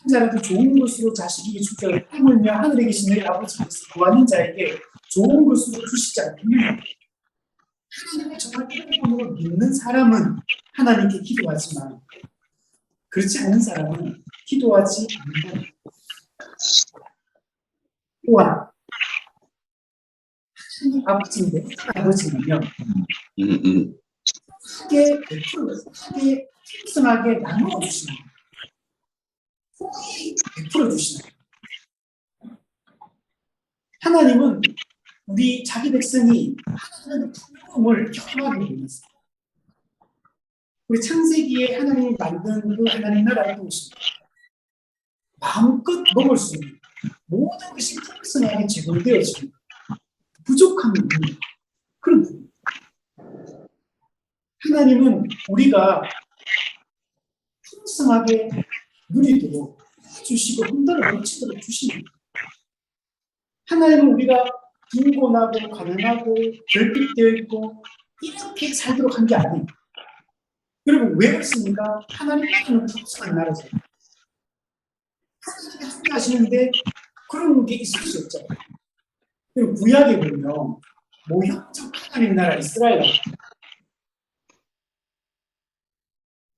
자라도 좋은 것으로 자식에게 주자 하물며 하늘에 계신 너희 아버지께서 구하는 자에게 좋은 것으로 주시지 않느냐? 하나님을 정말 ጤ으로 믿는 사람은 하나님께 기도하지만 그렇지 않은 사람은 기도하지 않는다. 또한 하나님 아버지인데 아버지는요 크게 크게 풍성하게 나누어 주시는 거예요. 베풀어 주시는 거예요. 하나님은 우리 자기 백성이 하나님의 풍성을 경험하게 됩니다. 우리 창세기에 하나님이 만든 그 하나님 나라의 도시 마음껏 먹을 수 있는 모든 것이 풍성하게 제공되어지는 부족함이 없는 그런 부분. 하나님은 우리가 풍성하게 누리도록 주시고 흔들어 넘치도록 주시는 거예요. 하나님은 우리가 빈곤하고 가난하고 결핍되어 있고 이렇게 살도록 한 게 아니에요. 여러분 왜 그렇습니까? 하나님은 풍성한 나라죠. 하나님이 함께하시는데 그런 게 있을 수 없잖아요. 그리고 구약에 보면 모형적 하나님 나라 이스라엘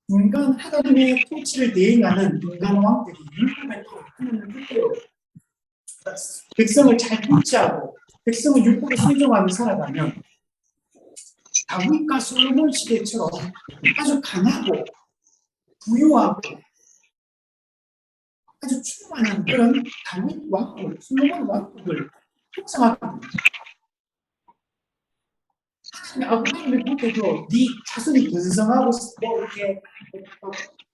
인간 하나님의 통치를 대행하는 인간 왕들이 율법에 하나님을 뜻대로 백성을 잘 통치하고 백성을 율법에 순종하며 살아가면 다윗과 솔로몬 시대처럼 아주 강하고 부유하고 아주 충만한 그런 다윗 왕국, 솔로몬 왕국을 형성하게 됩니다. 아브라함을 볼 때도 네 자손이 번성하고 뭐 이렇게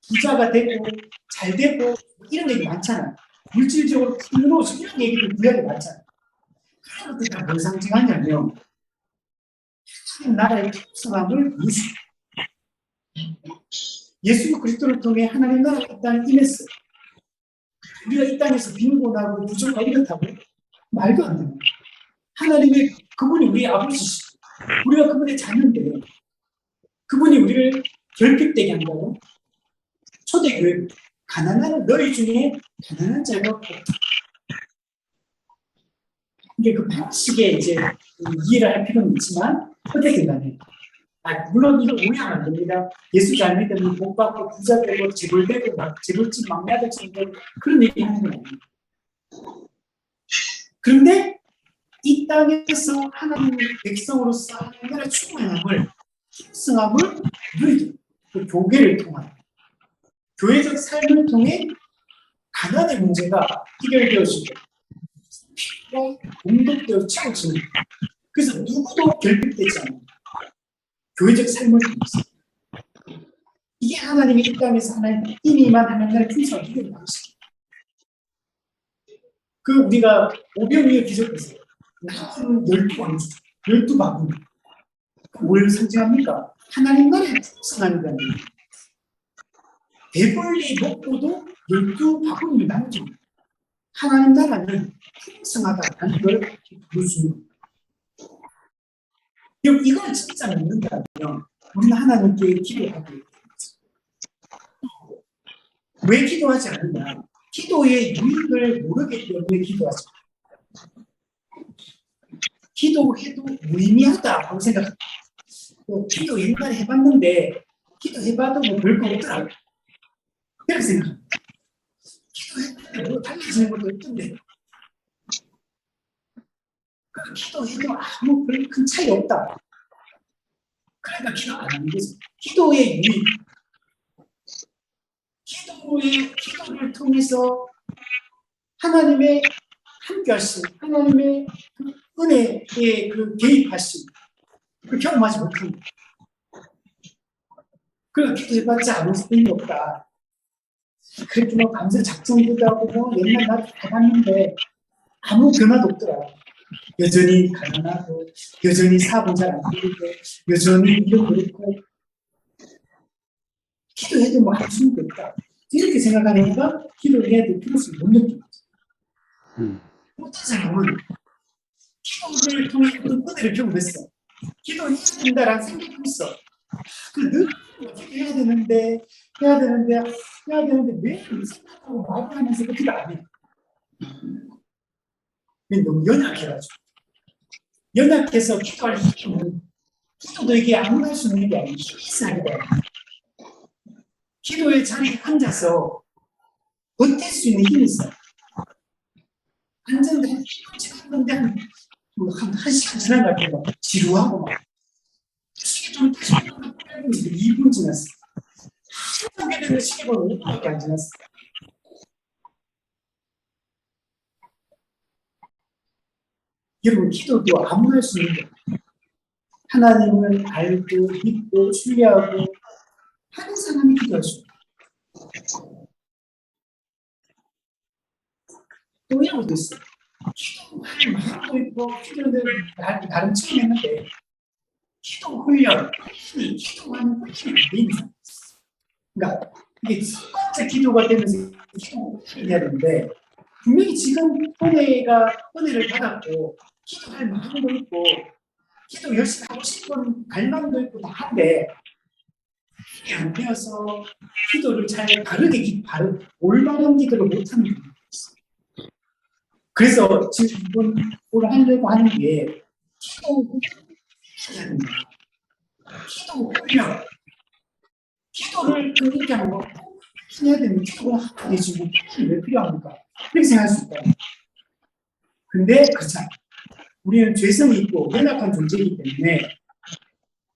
부자가 되고 잘 되고 이런 얘기 많잖아요. 물질적으로 풍요로워지고 이런 얘기들 구약에 많잖아요. 그런 것들이 다 뭘 상징하냐면 하나님 나라의 풍성함을 보여줍니다. 예수 그리스도를 통해 하나님 나라가 이 땅에 임했어요. 우리가 이 땅에서 빈곤하고 부족하고 이렇다고 말도 안 됩니다. 하나님의 그분이 우리의 아버지시고 우리가 그분의 자녀인데 그분이 우리를 결핍되게 한다고 초대교회 가난한 너희 중에 가난한 자가 없다. 이게 그 방식에 이제 이해를 할 필요는 있지만 어떻게 간에 물론 이거 오해하면 안 됩니다. 예수 잘 믿으면 복 받고 부자 되고 재벌되고 재벌집 막내아들처럼 되고 그런 얘기 하는 건 아닙니다. 그런데 이 땅에서 하나님의 백성으로서 하나님의 충만함을 풍성함을 누리도록 그 교회를 통한 교회적 삶을 통해 가난의 문제가 해결되어지고 피가 공급되어 채워지는 그래서 누구도 결핍되지 않는 교회적 삶을 통해서 이게 하나님의 이 땅에서 하나님 이미만 하나님의 풍성을 이루는 방식이에요. 그 우리가 오병이어 기적에서 남은 12왕주, 12바구니 뭘 상징합니까? 하나님 나라의 풍성함이라는 거예요. 배불리 먹고도 12바구니를 남기고 하나님 나라는 풍성하다는 걸 보여주는 거예요. 이걸 진짜 믿는다면 우리는 하나님께 기도하고 있습니다. 왜 기도하지 않느냐? 기도의 유익을 모르기 때문에 기도하지 않아요. 기도해도 무의미하다고 생각합니다. 기도 옛날에 해봤는데 기도해봐도 뭐 별거 없더라고요. 그렇게 생각합니다. 기도했는데 뭐 달라지는 것도 없던데 기도해도 아무 별 큰 차이 없다. 그러니까 기도 안 하는 거죠. 기도의 유익 기도를 통해서 하나님의 함께하신 하나님의 그 은혜에 그 개입하신 그 경험하지 못합니다. 그래서 기도해봤자 아무 소용이 없다. 그렇게 뭐 밤새 작정기도 하고 뭐 옛날 나도 해봤는데 아무 변화도 없더라. 여전히 가난하고 여전히 사고 잘 안 되고 여전히 이런 그렇고 기도해도 뭐 할 수 있는 게 없다. 이렇게 생각하니까 기도를 해야 될 필요성을 못 느낍니다. 어떤 사람은 기도를 통해 어떤 은혜를 경험했어. 기도해야 된다라는 생각이 있어. 늘 기도해야 되는데, 매일 생각하고 말을 하면서 기도 안 해. 너무 연약해가지고. 연약해서 기도할 힘은, 기도도 이게 아무나 할 수 있는 게 아니고 힘이 있어야 돼. 기도의 자리에 앉아서 버틸 수 있는 힘이 있어. 앉았는데 지났는데 한 시간 지난 것 같아요. 지루하고 막. 시계 좀 다시 2분 지났어. 한참 되는 시계 보면 5분밖에 안 지났어. 여러분, 기도도 아무나 할 수 있는 거예요. 하나님을 알고 믿고 신뢰하고 하는 사람이 기도할 수 있어요. 또 이런 것도 있어요. 기도할 마음도 있고, 기도를 다른 처음 했는데, 기도 훈련, 기도하는 훈련이 안 되는 사람. 그러니까, 이게 첫 번째 기도가 되면서 기도 해야 되는데, 분명히 지금 은혜를 받았고, 기도할 마음도 있고, 기도 열심히 하고 싶은 갈망도 있고 다 한데, 이게 안 되어서 기도를 잘 올바른 기도를 못하는 경우가 있어요. 그래서 지금 이걸 하려고 하는 게 기도 해야 된다. 기도 훈련. 기도를 그렇게 하는 거 해야 되는 기도가 하나 되지 뭐 왜 필요합니까? 이렇게 생각할 수 있다. 근데 그렇잖아. 우리는 죄성이 있고 연약한 존재이기 때문에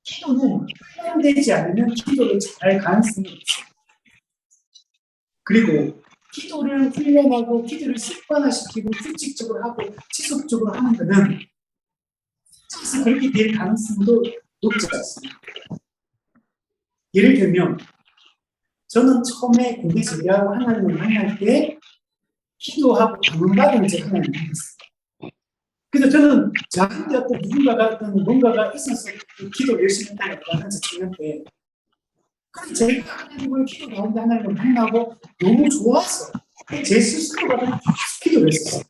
기도는 훈련되지 않으면 기도를 잘할 가능성이 없어요. 그리고 기도를 훈련하고 기도를 습관화시키고 규칙적으로 하고 지속적으로 하는 것은 진짜 그렇게 될 가능성도 높지 않습니다. 예를 들면 저는 처음에 군대 제대하고 하나님을 만날 때 기도하고 방문받은 제 하나님을 만났어요. 그래서 저는 저한테 어떤 누군가가 어떤 뭔가가 있어서 기도 열심히 했다는 제 청년 때 그래서 제가 하나님을 기도 가운데 하나님을 만나고 너무 좋았어. 제 스스로가 계속 기도를 했었어요.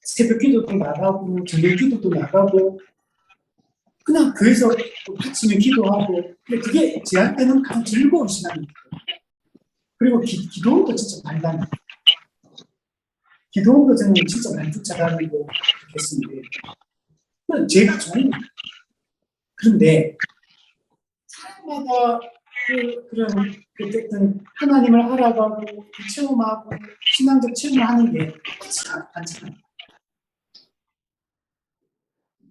새벽 기도도 나가고 저녁 기도도 나가고 그냥 교회에서 아침에 기도하고 그게 제한테는 가장 즐거운 시간입니다. 그리고 기도도 진짜 말단해요. 기도도 저는 진짜 만족 잘하고 했습니다. 제가 좋은 거예요. 그런데 사람마다 그런 어쨌든 하나님을 알아가고 체험하고 신앙적 체험을 하는 게 똑같지 않잖아요.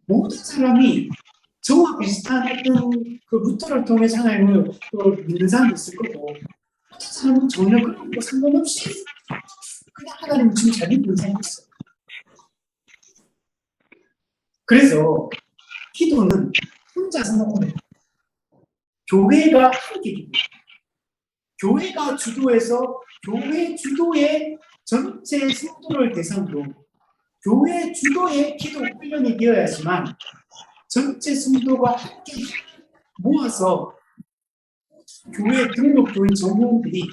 모든 사람이 저와 비슷한 어떤 그 루터를 통해서 하나님을 믿는 사람도 있을 거고 어떤 사람은 전혀 그런 거 상관없이 그냥 하나님을 지금 잘 믿는 사람이 있어요. 그래서 기도는 혼자서는 오래 교회가 함께 기도해요. 교회가 주도해서 교회 주도의 전체 성도를 대상으로 교회 주도의 기도 훈련이 되어야지만 전체 성도가 함께 모아서 교회 등록 교회 정원들이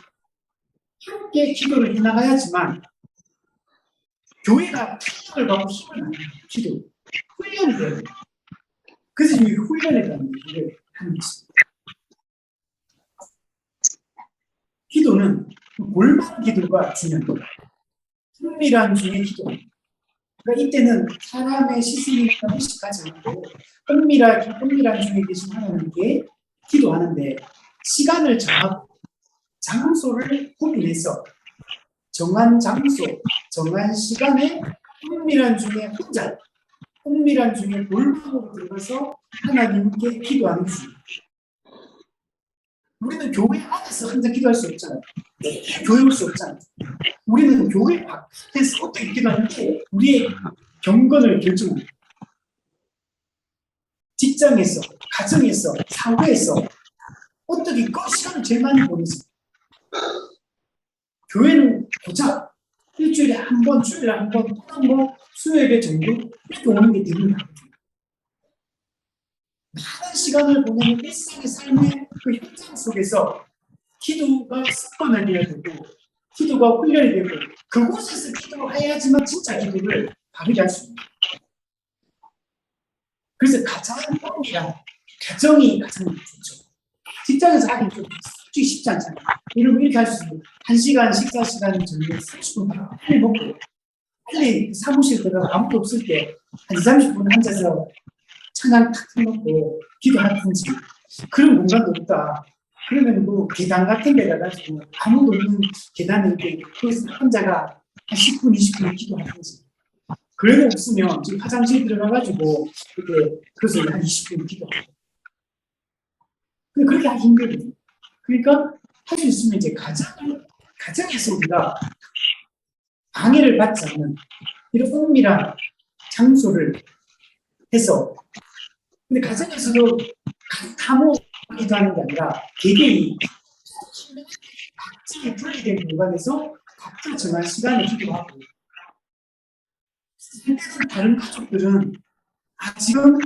함께 기도를 해나가야지만 교회가 탄력을 받고 힘을 나는 기도 훈련이 돼야 돼요. 그래서 이 훈련에 대한 얘기를 하는 것입니다. 기도는 골반 기도가 중요합니다. 은밀한 중의 기도입니다. 그러니까 이때는 사람의 시선이나 의식하지 않고 은밀한 중에 계신 하나님께 기도하는데 시간을 정하고 장소를 구분해서 정한 장소, 정한 시간에 은밀한 중에 혼자, 은밀한 중에 골방으로 들어가서 하나님께 기도하는 중입니다. 우리는 교회 안에서 혼자 기도할 수 없잖아요. 교회 올 수 없잖아요. 우리는 교회 밖에서 어떻게 기도하는데 우리의 경건을 결정합니다. 직장에서, 가정에서, 사회에서 어떻게 그 시간을 제일 많이 보내세요? 교회는 고작 일주일에 한 번, 주일에 한 번, 또는 뭐 수요일에 정도 이렇게 오는 게 됩니다. 많은 시간을 보내는 일상의 삶의 그 현장 속에서 기도가 습관화되어야 되고 기도가 훈련이 되고 그곳에서 기도해야지만 진짜 기도를 바르게 할 수 있는 거예요. 그래서 가장 뻥이랑 가정이 가장 좋죠. 직장에서 하긴 좀 솔직히 쉽지 않잖아요. 이렇게 할 수 있는 1시간 식사 시간 전에 30분 빨리 먹고 빨리 사무실 들어가 아무도 없을 때 한 2, 30분 앉아서 찬양 탁 해놓고 기도하든지 그런 공간도 없다. 그러면 뭐 계단 같은 데가 가지고 아무도 없는 계단에 이렇게 거기서 혼자가 한 10분, 20분 기도하든지 그래도 없으면 지금 화장실 들어가가지고 이렇게 그것을 한 20분 기도하고 근데 그렇게 하기 힘들거든요. 그러니까 할 수 있으면 이제 가정에서 우리가 방해를 받지 않는 이런 은밀한 장소를 해서 근데 가정에서도 탐호하기도 하는 게 아니라 개개인이 각자의 분리된 공간에서 각자 정한 시간에 기도하고 다른 가족들은 지금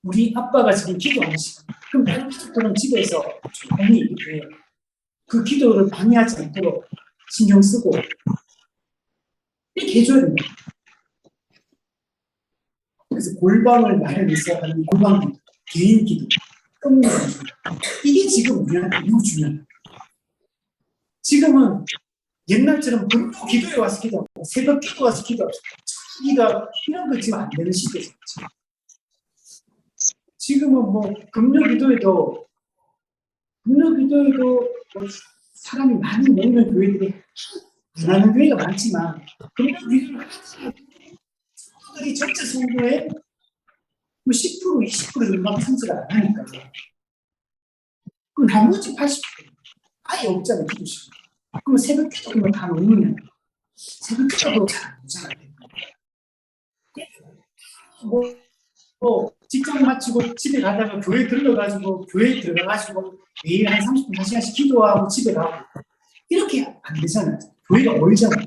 우리 아빠가 지금 기도하는 시간 그럼 다른 가족들은 집에서 조용히 이렇게 그 기도를 방해하지 않도록 신경 쓰고 이렇게 해줘야 됩니다. 그래서 골방을 마련해서 하는 골방 기도, 개인 기도, 이게 지금 우리한테 매우 중요합니다. 지금은 옛날처럼 금요 기도에 와서 기도하고 새벽 기도 와서 기도하고 자기가 이런 거 지금 안 되는 시대죠. 지금은 뭐 금요 기도에도 뭐 사람이 많이 모이는 교회들이 안 하는 교회가 많지만 금요 기도를 하는 전체 성도의 10%, 20% 정도만 참석을 안 하니까 그럼 나머지 80% 아예 없잖아요. 기도 시간. 그럼 새벽 기도 그러면 다 놓으면 새벽 기도도 잘 안 오잖아요. 뭐 직장 마치고 집에 가다가 교회 들러가지고 매일 한 30분, 1시간씩 기도하고 집에 가고 이렇게 안 되잖아요. 교회가 멀잖아요.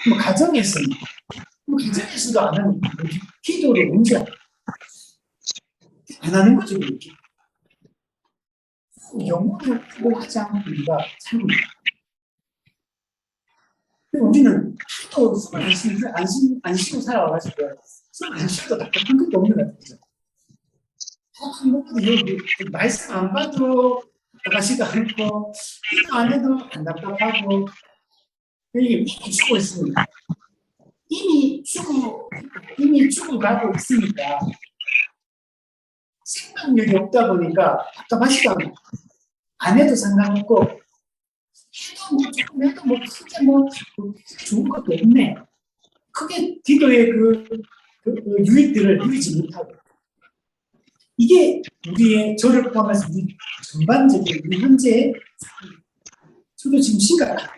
뭐 가정에서도 안 하는 기도를 언제 안 하는 거죠. 이렇게 영혼을 구하지 않고 우리가 살고 있다. 우리는 하도 숨을 안 쉬고 살아와가지고 숨을 안 쉬어도 답답한 것도 없는 것 같아요. 말씀 안 봐도 나가지도 않고 기도 안 해도 안 답답하고 이미 죽어 있습니다. 이미 죽어가고 있으니까 생명력이 없다 보니까 답답하지도 않고 안 해도 상관없고 해도 뭐 크게 뭐 좋은 것도 없네. 크게 기도의 그 유익들을 누리지 못하고 이게 우리의 저를 포함해서 우리 전반적인 우리 현재의 저도 지금 심각해요.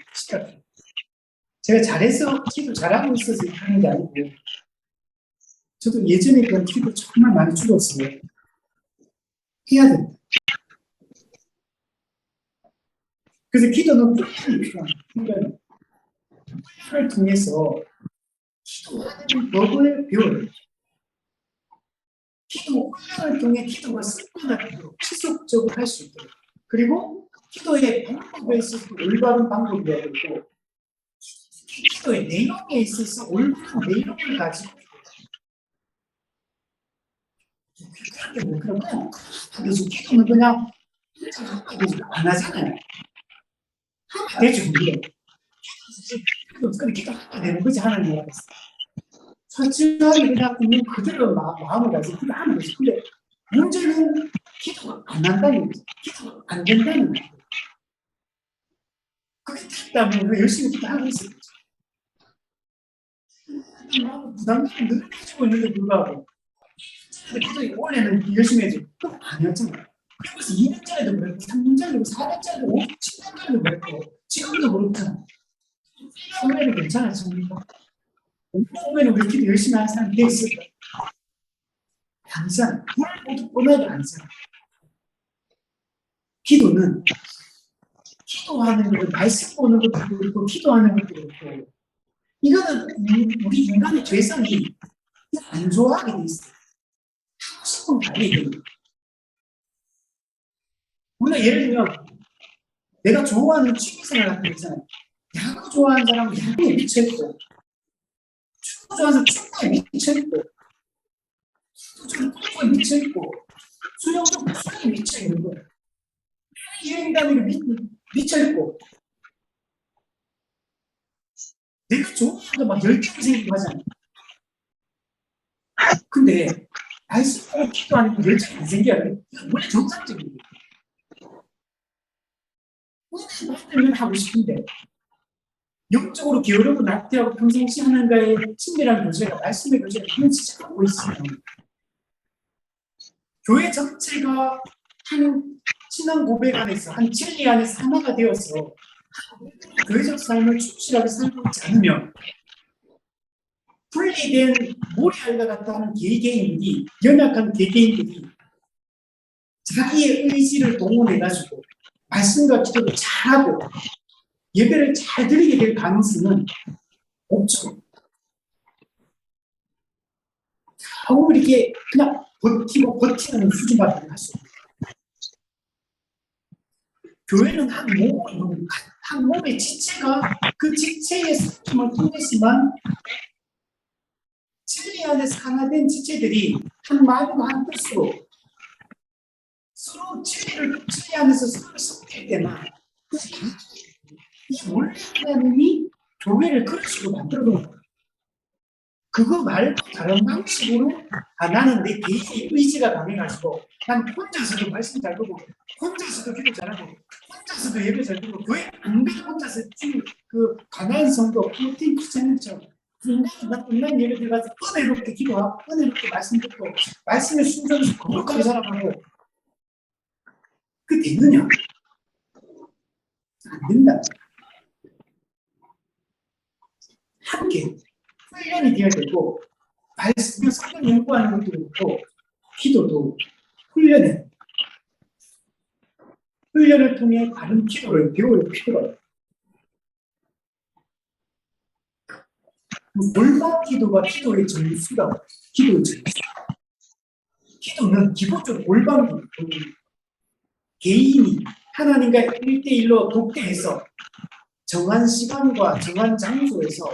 제가 잘해서 기도 잘하고 있어서 하는 게 아니고 저도 예전에 그런 기도 정말 많이 줄었어요. 해야 된다. 그래서 기도는 훈련이 필요합니다. 훈련을 통해서 기도하는 법을 배워요. 기도 훈련을 통해 기도가 습관화되도록 지속적으로 할 수 있도록 그리고 기도의 방법에 있어서 올바른 방법이어야 되고 기도의 내용에 있어서 올바른 내용을 가지고 그렇게 뭐 그러면 기도는 그냥 안 하잖아요. 하면 되죠. 근데 기도 하면 되는 거지 하나님 앞에서. 솔직하게 그냥 있는 그대로 마음을 가지고 그냥 하는 거지. 근데 문제는 기도가 안 한다는 거지. 기도가 안 된다는 거지. 그게 됐다면 왜 열심히 기도하고 있을 거지. 부담감이 늘 가지고 있는데 불구하고 기도 원래는 열심히 해야지. 그럼 아니었잖아요. 그래서 2년 전에도 그랬고 3년 전에도 4년 전에도 7년 전에도 그랬고 지금도 그렇잖아. 처음에는 괜찮았습니까? 처음에는 우리 기도 열심히 하는 사람이 돼 있을까? 아니잖아. 불을 모두 꺼내도 아니잖아. 기도는 기도하는 것도 말씀 보는 것도 그렇고 기도하는 것도 그렇고 이거는 우리 인간의 죄성이 안 좋아하게 돼 있어요. 하고 싶은 말이 되는 우리가 예를 들면 내가 좋아하는 취미생활 같은 거 있잖아요. 야구 좋아하는 사람은 야구에 미쳐있고, 축구 좋아하는 사람은 축구에 미쳐있고, 축구에 미쳐있고, 수영도 수영에 미쳐있는 거예요. 여행 다니는 미쳐있고, 내가 좋아하는 거 막 열정이 생기고 하잖아요. 근데 날씨 보고 키도 아니고 열정이 안 생겨야 돼. 이건 원래 정상적인 거예요. 오늘 하고 싶은데 영적으로 게으르고 낙태하고 평상시 하나님과의 친밀한 교제가 말씀의 교제가 이건 진짜 하고 있으면 교회 전체가 한 신앙 고백 안에서 한 진리 안에서 하나가 되어서 교회적 삶을 충실하게 살고 있지 않으면 분리된 모래알과 같다는 개개인이 연약한 개개인들이 자기의 의지를 동원해가지고 말씀과 기도를 잘하고 예배를 잘 드리게 될 가능성은 없죠. 너무 이렇게 그냥 버티고 버티는 수준밖에 할 수 없어요. 교회는 한 몸의 지체가 그 지체의 섬김을 통해서만 진리 안에서 하나 된 지체들이 한 마음과 한 뜻으로 서로 진리 안에서 서로 섞일 때만 이 원래 하나님이 교회를 그런 식으로 만들어 놓은 거예요. 그거 말고 다른 방식으로 나는 내 개인의 의지가 강해가지고 난 혼자서도 말씀 잘 듣고 혼자서도 기도 잘하고 혼자서도 예배 잘 듣고 교회 안 가도 혼자서 그 가난한 성도 프로틴 크리스천처럼 인간 예배 들어가서 은혜롭게 기도하고 은혜롭게 말씀 듣고 말씀에 순종해서 거룩하게 살아가고 그게 되느냐? 안 된다. 함께 훈련이 되어야 되고 말씀 성경 연구하는 것도 그렇고 기도도 훈련을 통해 바른 기도를 배울 필요가 있어요. 올바른 기도가 기도의 전수다. 기도의 전수. 기도는 기본적으로 올바른 기도. 개인이 하나님과 1대1로 독대해서 정한 시간과 정한 장소에서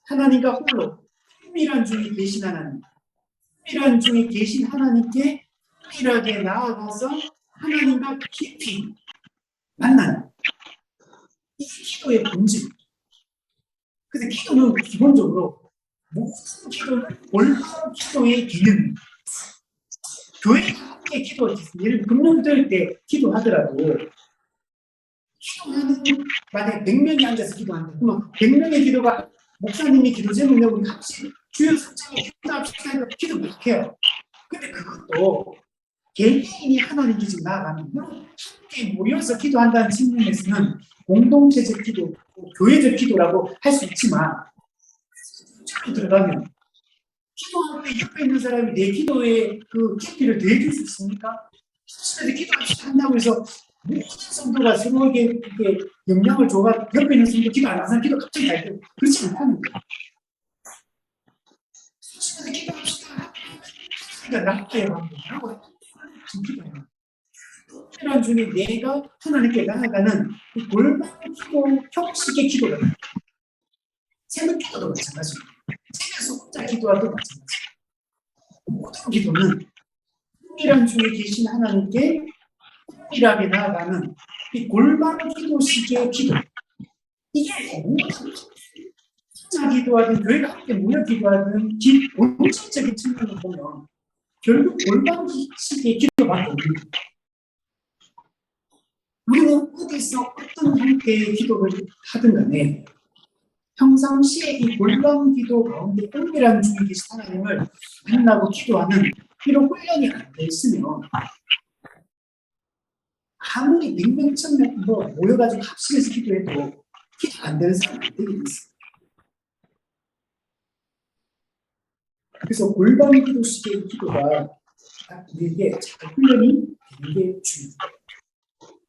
하나님과 홀로 은밀한 중에 계신 하나님, 은밀한 중에 계신 하나님께 은밀하게 나아가서 하나님과 깊이 만나는 이 기도의 본질. 그래서 기도는 기본적으로 모든 기도는 올바른 기도의 기능. 교회가 함께 예를 들어 금요 드릴 때 기도하더라도 기도하는 만약에 100명이 앉아서 기도한다. 그러면 100명의 기도가 목사님이 기도 제목 내고 우리 같이 주여 성장에 기도합시다 해서 기도 못 해요. 근데 그것도 개개인이 하나님께 지금 나아가는 함께 모여서 기도한다는 측면에서는 공동체적 기도, 교회적 기도라고 할 수 있지만 실제로 들어가면 기도할 때 옆에 있는 사람이 내 기도에 그 깊이를 더해줄 수 있습니까? 실제로 기도합시다 한다고 해서 모든 성도가 서로에게 영향을 줘가 옆에 있는 성도 기도 안 하는 사람 기도 갑자기 잘 되고 그렇지 않다는 거예요. 실제로 기도합시다. 그러니까 나한테 뭐라고 기도해요. 특별한 중에 내가 하나님께 나아가는 골반 기도 형식의 기도를 새벽 기도도 마찬가지입니다. 집에서 혼자 기도하도 마찬가지입니다. 모든 기도는 은밀한 중에 계신 하나님께 은밀하게 나아가는 이 골반 기도식의 기도. 이게 혼자 기도하든 교회가 함께 모여 기도하든 본질적인 측면을 보면 결국 골반식의 기도밖에 없습니다. 우리는 어디서 어떤 형태의 기도를 하든 간에 평상시에 이 골반 기도 가운데 은밀한 중에 계신 하나님을 만나고 기도하는 이런 훈련이 안 돼 있으면 아무리 100명, 1000명 모여가지고 합심해서 기도해도 기도 안 되는 사람 안 되게 있어요. 그래서 골반 기도식의 기도가 우리에게 잘 훈련이 되는 게 중요해요.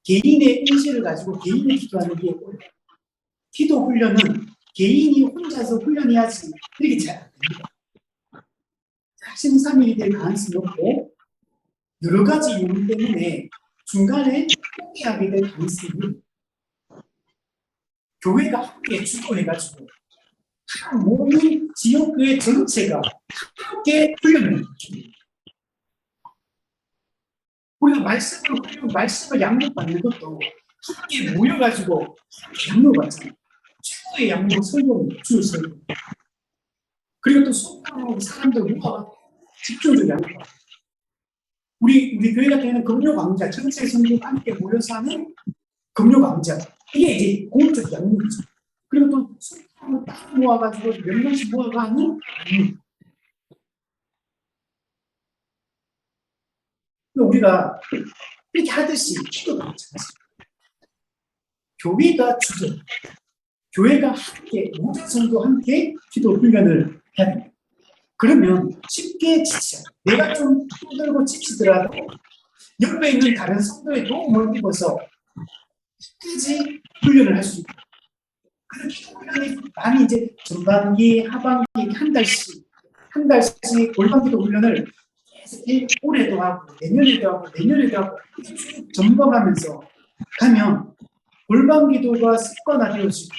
개인의 의지를 가지고 개인이 기도하는 게 기도 훈련은 개인이 혼자서 훈련해야지 이렇게 잘 안 됩니다. 심삼일이 될 가능성이 없고 여러 가지 요인 때문에 중간에 포기하게 될 가능성이 교회가 함께 주도해가지고 한 모든 지역교회 전체가 함께 훈련을 시킵니다. 우리가 말씀을 양육받는 것도 함께 모여가지고 양육받잖아요. 최고의 양육은 설교입니다. 주의 설교. 그리고 또 속으로 사람들 모아가 집중적으로 양육받아요. 우리 교회 같은 경우는 금요 강좌, 전체 성도가 함께 모여서 하는 금요 강좌. 이게 이제 공적 양육이죠. 그리고 또 속으로 딱 모아가지고 몇 명씩 모아가 하는 양육. 우리가 이렇게 하듯이 기도가 마찬가지입니다. 교회가 주도, 교회가 함께, 모든 성도 함께 기도 훈련을 해야 됩니다. 그러면 쉽게 지치죠. 내가 좀 힘들고 지치더라도 옆에 있는 다른 성도의 도움을 입어서 끝까지 훈련을 할 수 있다. 그런 기도 훈련이 많이 이제 전반기, 하반기 한 달씩 골반기도 훈련을 올해도 하고 내년에도 하고 쭉 점검하면서 가면 골반기도가 습관화되어지고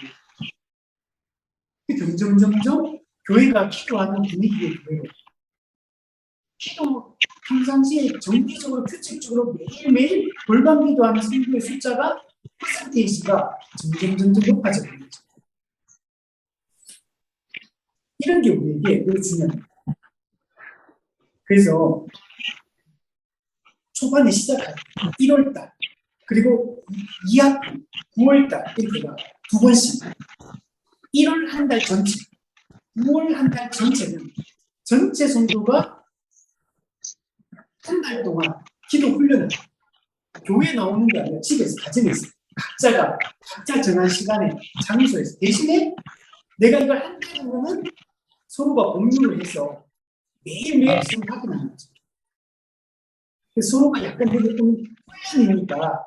점점 교회가 기도하는 분위기의 교회로 기도 평상시에 정기적으로 규칙적으로 매일매일 골반기도하는 성도의 숫자가 퍼센테이지가 점점 높아지고 있는 거죠. 이런 게 우리에게 매우 중요합니다. 그래서 초반에 시작할 1월달 그리고 2학기 9월달 이렇게가 두 번씩 1월 한 달 전체 9월 한 달 전체는 전체 성도가 한 달 동안 기도 훈련을 교회에 나오는 게 아니라 집에서 가정에서 각자 정한 시간에 장소에서 대신에 내가 이걸 한다는 거는 서로가 공유를 해서 매일매일 서로 확인하는 거죠. 서로가 약간 되게 좀 훈련이니까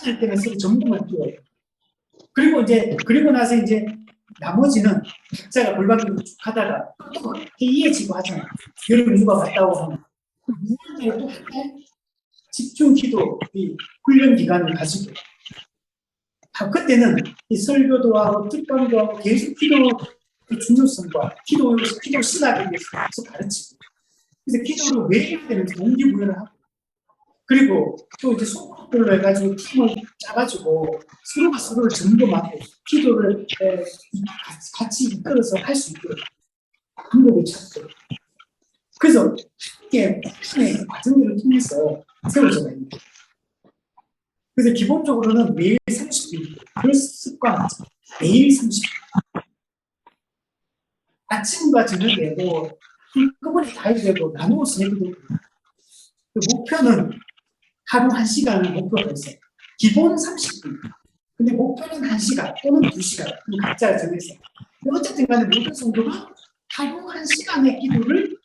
훈련할 때는 서로 점검할 필요가 있어요. 그리고 나서 이제 나머지는 각자가 골반기로 쭉 하다가 또 해이해지고 하잖아요. 여러분 누가 갔다 오고 하면 또 한 달 집중 기도 훈련 기간을 가지고 그때는 이 설교도 하고 특강도 하고 계속 기도 중요성과 기도 신학에 대해서 가르치고 그래서 기도를 왜 해야 되는지 동기부여를 하고 그리고 또 이제 소그룹별로 해가지고 팀을 짜가지고 서로가 서로를 점검하고 기도를 같이 이끌어서 할 수 있도록 방법을 찾고 그래서 함께 훈련의 과정들을 통해서 세워져야 됩니다. 그래서 기본적으로는 매일 30분 그걸 습관하죠. 매일 30분 아침과 저녁에 한꺼번에 다 해도 되고 나누어서 해도 되고 그 목표는 하루 1시간을 목표로 했어요. 기본 30분. 근데 목표는 1시간 또는 2시간. 각자 정해서. 어쨌든 간에 모든 성도가 하루 1시간의 기도를,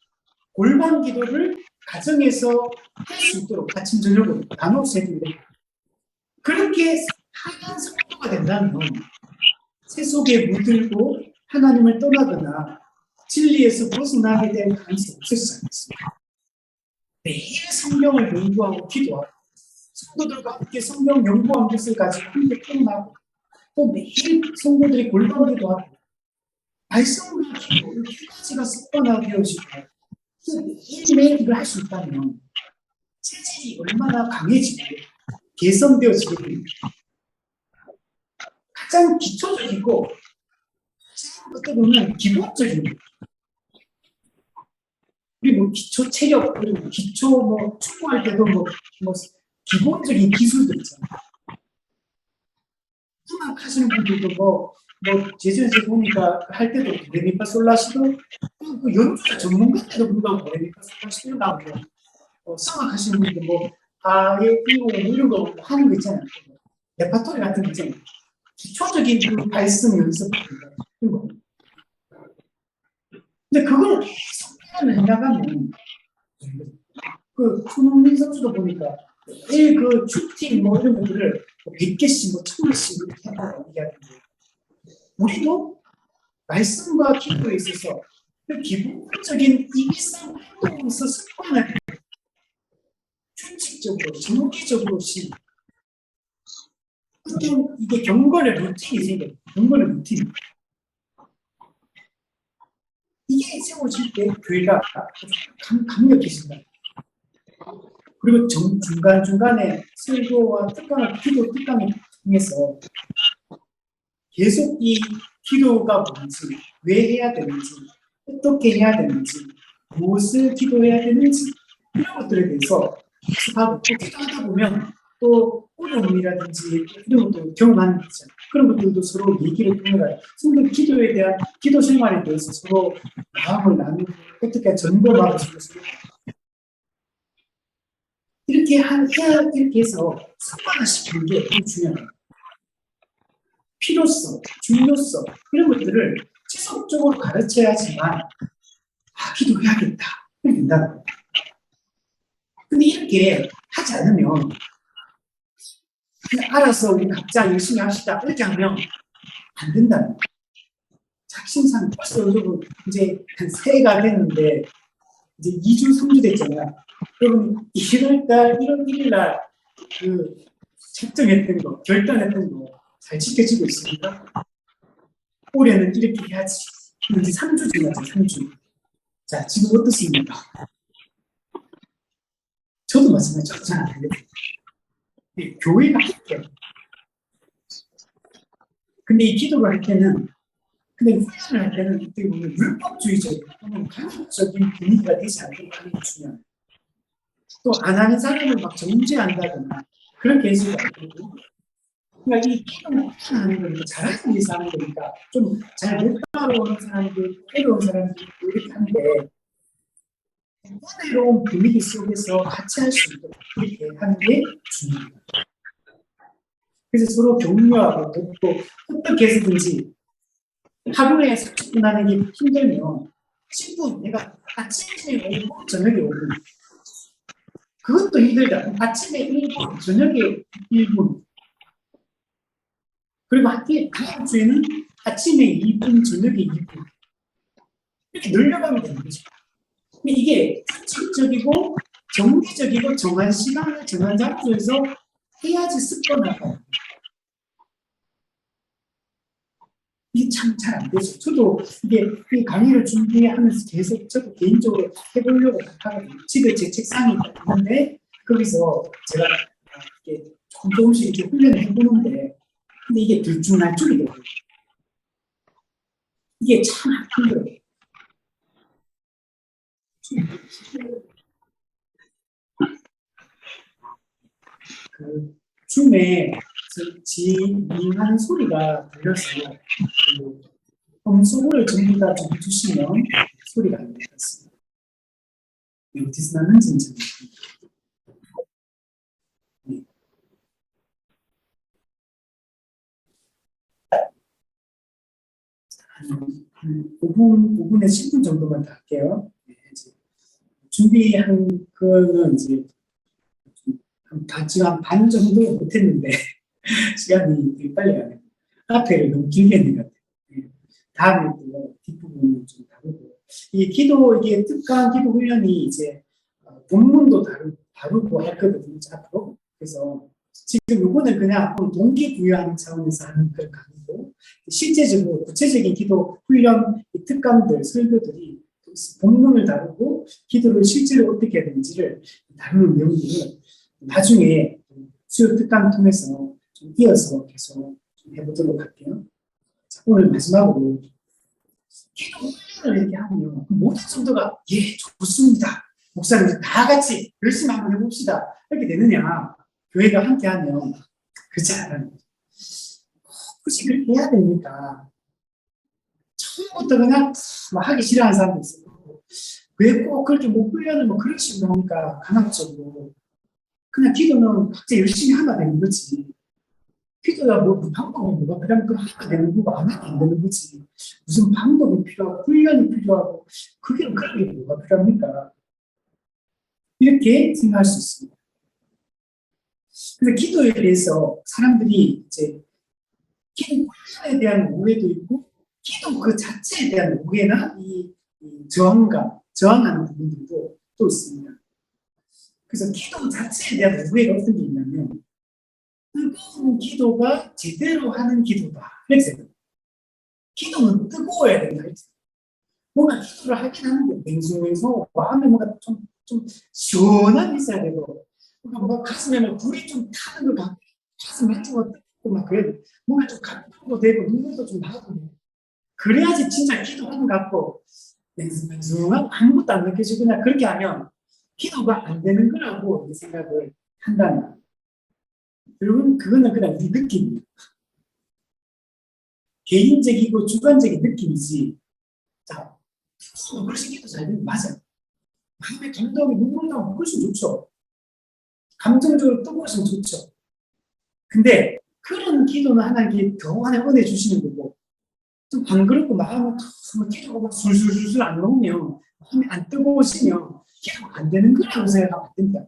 골반 기도를 가정에서 할 수 있도록 아침, 저녁으로 나눠서 해도 돼요. 그렇게 하는 성도가 된다면 세속에 물들고 하나님을 떠나거나 진리에서 벗어나게 될 가능성이 없어지지 않습니다. 매일 성경을 연구하고 기도하고 성도들과 함께 성경 연구한 것을 가지고 함께 토론하고 또 매일 성도들이 골반 기도하고 말씀과 기도 이 두 가지가 습관화되어지고 매일매일 이걸 할 수 있다면 체질이 얼마나 강해지고 개선되어지게 됩니다. 가장 기초적이고 어떻게 보면 기본적인 우리 기초 체력 그리고 기초 축구할 때도 기본적인 기술들 있잖아요. 음악 하시는 분들도 제주에서 보니까 할 때도 도레미파 솔라시도 그 연주자 전문가인데도 불구하고 도레미파 솔라시도 나오고 성악 하시는 분들 아예 이거 이런 거 하는 거 있잖아요. 레파토리 같은 거 있잖아요. 기초적인 그 발성 연습입니다. 근데 그걸 계속 해나가면 그 손흥민 선수도 보니까 매일 그 슈팅 이런 것들을 100개씩 1000개씩 이렇게 한다고 얘기하는데 우리도 말씀과 기도에 있어서 그 기본적인 일상 활동에서 습관을 규칙적으로, 정기적으로씩 어떤 이게 경건의 루틴이 생겨요. 경건의 루틴. 이게 세워질 때 교회가 강력해진다. 그리고 중간중간에 설교와 기도 특강을 통해서 계속 이 기도가 뭔지, 왜 해야 되는지, 어떻게 해야 되는지, 무엇을 기도해야 되는지 이런 것들에 대해서 하고 또 기도하다 보면 또 어려움이라든지 이런 것도 경험하는 거죠. 그런 것들도 서로 얘기를 통해서 성도 기도에 대한 기도 생활에 대해서 서로 마음을 나누고 어떻게 점검하고 서로 이렇게 해서 습관화시키는 게 너무 중요해요. 필요성, 중요성 이런 것들을 지속적으로 가르쳐야지만 기도해야겠다 이렇게 된다는 거예요. 근데 이렇게 하지 않으면 그냥 알아서 우리 각자 열심히 합시다 이렇게 하면 안 된다는 거예요. 작심삼일 벌써 여러분 이제 한 새해가 됐는데 이제 2주, 3주 됐잖아요. 여러분 1월달, 1월 1일날 그 책정했던 거, 결단했던 거 잘 지켜지고 있습니까? 올해는 이렇게 해야지. 이제 3주 지났죠, 3주. 자, 지금 어떻습니까? 저도 마찬가지로 잘 안 되거든요. 교회가 할게요. 근데 이 기도를 할 때는, 근데 훈련을 할 때는 어떻게 보면 율법주의적 또는 강압적인 분위기가 되지 않도록 하는 게 중요해요. 또 안 하는 사람을 막 정죄한다거나 그렇게 해서도 안 되고, 그러니까 이 기도를 하는 거니까 잘하기 위해서 하는 거니까 좀 잘 못 따라오는 사람들, 어려운 사람들 이렇게 하는데 은혜로운 분위기 속에서 같이 할 수 있도록 그렇게 하는 게 중요합니다. 그래서 서로 격려하고 돕고 어떻게 해서든지 하루에 30분 하는 게 힘들면 10분 내가 아침에 5분 저녁에 5분 그것도 힘들다. 아침에 1분 저녁에 1분 그리고 다음 주에는 아침에 2분 저녁에 2분 이렇게 늘려가면 되는 거죠. 근데 이게 규칙적이고 정기적이고 정한 시간을 정한 장소에서 해야지 습관화가 이게 참 잘 안 되죠. 저도 이게 이 강의를 준비하면서 계속 저도 개인적으로 해보려고 하거든요. 집에 제 책상이 있는데 거기서 제가 이렇게 조금씩 이렇게 훈련을 해보는데 근데 이게 들쭉날쭉이 되거든요. 이게 참 힘들어요. 그 줌에 지잉하는 소리가 들려서 음소거를 전부 다 좀 해주시면 소리가 안 들렸습니다. 어디서 나는지는 잘 모르겠습니다. 한 5분에서 10분 정도만 더 할게요. 네, 준비한 거는 이제 지금 한 반 정도 못했는데 시간이 빨리 가네요. 앞에를 너무 길게 했는 것 같아요. 네. 다음에 또 뒷부분을 좀 다루고 이 기도 이게 특강 기도 훈련이 이제 본문도 다루고 했거든요. 앞으로 그래서 지금 이거는 그냥 동기부여하는 차원에서 하는 그런 강의고 실제적으로 구체적인 기도 훈련 특강들 설교들이 본문을 다루고 기도를 실제로 어떻게 해야 되는지를 다루는 내용들을 나중에 수요 특강 통해서 좀 이어서 계속 좀 해보도록 할게요. 자, 오늘 마지막으로 기도 훈련을 이렇게 하면 모든 성도가 예 좋습니다. 목사님 다 같이 열심히 한번 해봅시다. 이렇게 되느냐? 교회가 함께하면 그렇지 않아요. 굳이 그렇게 해야 됩니까? 처음부터 그냥 하기 싫어하는 사람도 있고 왜 꼭 그렇게 뭐 훈련을 뭐 그런 식으로 하니까 강압적으로 그냥 기도는 각자 열심히 하면 되는 거지. 기도야 뭐 방법은 뭐가 그냥 그 하면 되는 거고 안 하면 안 되는 거지. 무슨 방법이 필요하고 훈련이 필요하고 그게 뭐가 필요합니까? 이렇게 생각할 수 있습니다. 그래서 기도에 대해서 사람들이 이제 기도 훈련에 대한 오해도 있고 기도 그 자체에 대한 오해나 이 저항하는 부분들도 또 있습니다. 그래서 기도 자체에 대한 오해가 어떤 게 있냐면 뜨거운 기도가 제대로 하는 기도다. 이렇게 생각해요. 기도는 뜨거워야 된다. 뭔가 기도를 하긴 하는데 맹숭맹숭 마음에 뭔가 좀 시원함이 있어야 되고 뭔가 뭐 가슴에 막 불이 좀 타는 것 같고 가슴 한쪽으로 뜨겁고 막 그래야 돼. 뭔가 좀 감동도 되고 눈물도 좀 나고 그래야지 진짜 기도하는 것 같고 맹숭맹숭하고 아무것도 안 느껴지고 그냥 그렇게 하면 기도가 안 되는 거라고 생각을 한다면 여러분 그거는 그냥 이 느낌이에요. 개인적이고 주관적인 느낌이지. 자, 그러시 기도 잘 되면 맞아. 마음에 감동이 눈물 나고 그것이 좋죠. 감정적으로 뜨거우시면 좋죠. 근데 그런 기도는 하나님께 더 하나님 은혜 주시는 거고 좀 번거롭고 마음을 기도가 막 술술술술 안 나오면 마음이 안 뜨거우시면 기도가 안 되는 거라고 생각하면 안 된다.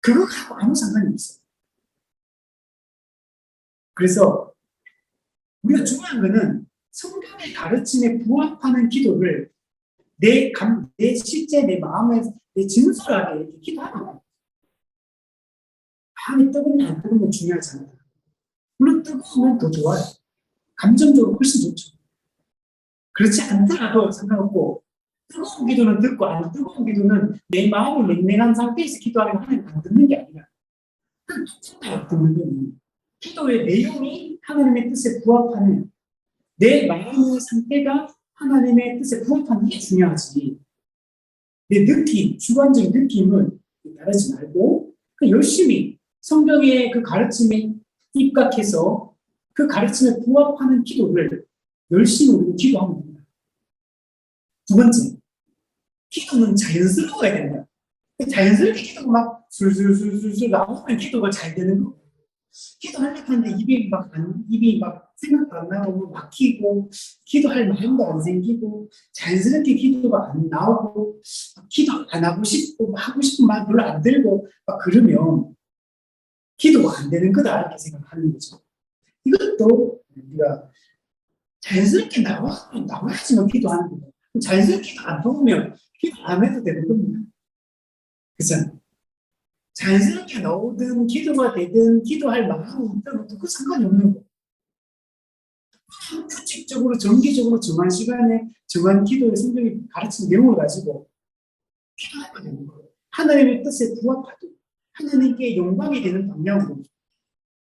그거하고 아무 상관이 없어요. 그래서 우리가 중요한 거는 성경의 가르침에 부합하는 기도를 내 실제 내 마음에 내 진솔하게 이렇게 기도하는 거예요. 마음이 뜨거우면 안 뜨거우면 중요하지 않다. 물론 뜨거우면 더 좋아요. 감정적으로 훨씬 좋죠. 그렇지 않더라도 상관없고 뜨거운 기도는 듣고 안 뜨거운 기도는 내 마음이 냉랭한 상태에서 기도하면 하나님 안 듣는 게 아니라 안 듣는 거는 기도의 내용이 하나님의 뜻에 부합하는 내 마음의 상태가 하나님의 뜻에 부합하는 게 중요하지. 내 느낌, 주관적인 느낌을 따르지 말고 열심히 성경의 그 가르침에 입각해서 그 가르침에 부합하는 기도를 열심히 우리가 기도하면 됩니다. 두 번째, 기도는 자연스러워야 된다. 자연스럽게 기도가 막 술술술술 나오면 기도가 잘 되는 거. 기도하려고 하는데 입이 막 생각도 안 나오고 막히고 기도할 마음도 안 생기고 자연스럽게 기도가 안 나오고 기도 안 하고 싶고 하고 싶은 마음 별로 안 들고 막 그러면 기도가 안 되는 거다 이렇게 생각하는 거죠. 이것도 우리가 자연스럽게 나와야지만 기도하는 거예요. 자연스럽게 안 나오면 기도 안 해도 되는 겁니다. 그죠? 자연스럽게 나오든 기도가 되든 기도할 마음이 있든 그 상관이 없는 거예요. 규칙적으로 정기적으로 정한 시간에 정한 기도의 성경이 가르치는 내용을 가지고 기도하면 되는 거예요. 하나님의 뜻에 부합하도록 하나님께 영광이 되는 방향으로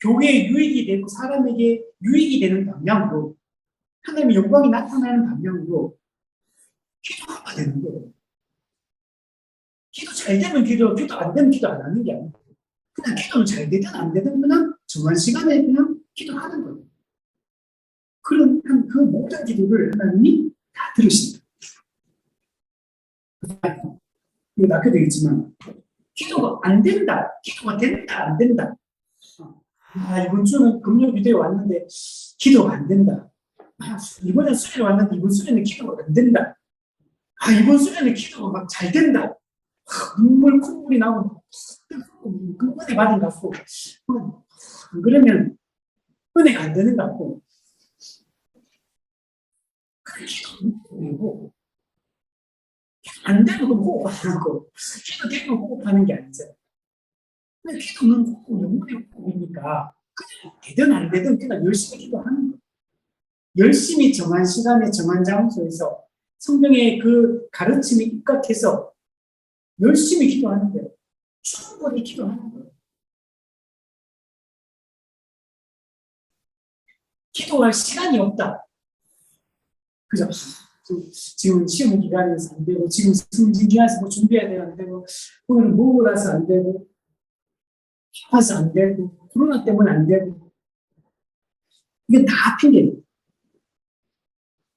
교회에 유익이 되고 사람에게 유익이 되는 방향으로 하나님의 영광이 나타나는 방향으로 기도하면 되는 거예요. 기도 잘 되면 기도 안 되면 기도 안 하는 게 아니에요. 그냥 기도는 잘 되든 안 되든 그냥 정한 시간에 그냥 기도하는 거예요. 그런 그 모든 기도를 하나님이 다 들으신다. 이거 낙혀 되겠지만 기도가 안 된다, 기도가 된다, 안 된다. 이번 주는 금요 비대에 왔는데 기도가 안 된다. 이번에 수련회 왔는데 이번 수련회 기도가 안 된다. 이번 수련회 기도가 막 잘 된다. 눈물 콧물이 나고 그 은혜 받은 것 같고 그러면 은혜가 안 되는 것 같고 그 기도고 안 되면 호흡 안 하고 기도 되면 호흡하는 게 아니죠. 근데 기도는 호흡, 영혼의 호흡이니까 그냥 되든 안 되든 그냥 열심히 기도하는 거예요. 열심히 정한 시간에 정한 장소에서 성경의 그 가르침에 입각해서 열심히 기도하는 거예요. 충분히 기도하는 거예요. 기도할 시간이 없다. 그죠? 지금 시험 기간에서 안 되고, 지금 승진 기간에서 뭐 준비해야 되고, 안 되고, 오늘은 모으라서 안 되고, 아파서 안 되고, 코로나 때문에 안 되고, 이게 다 핑계예요.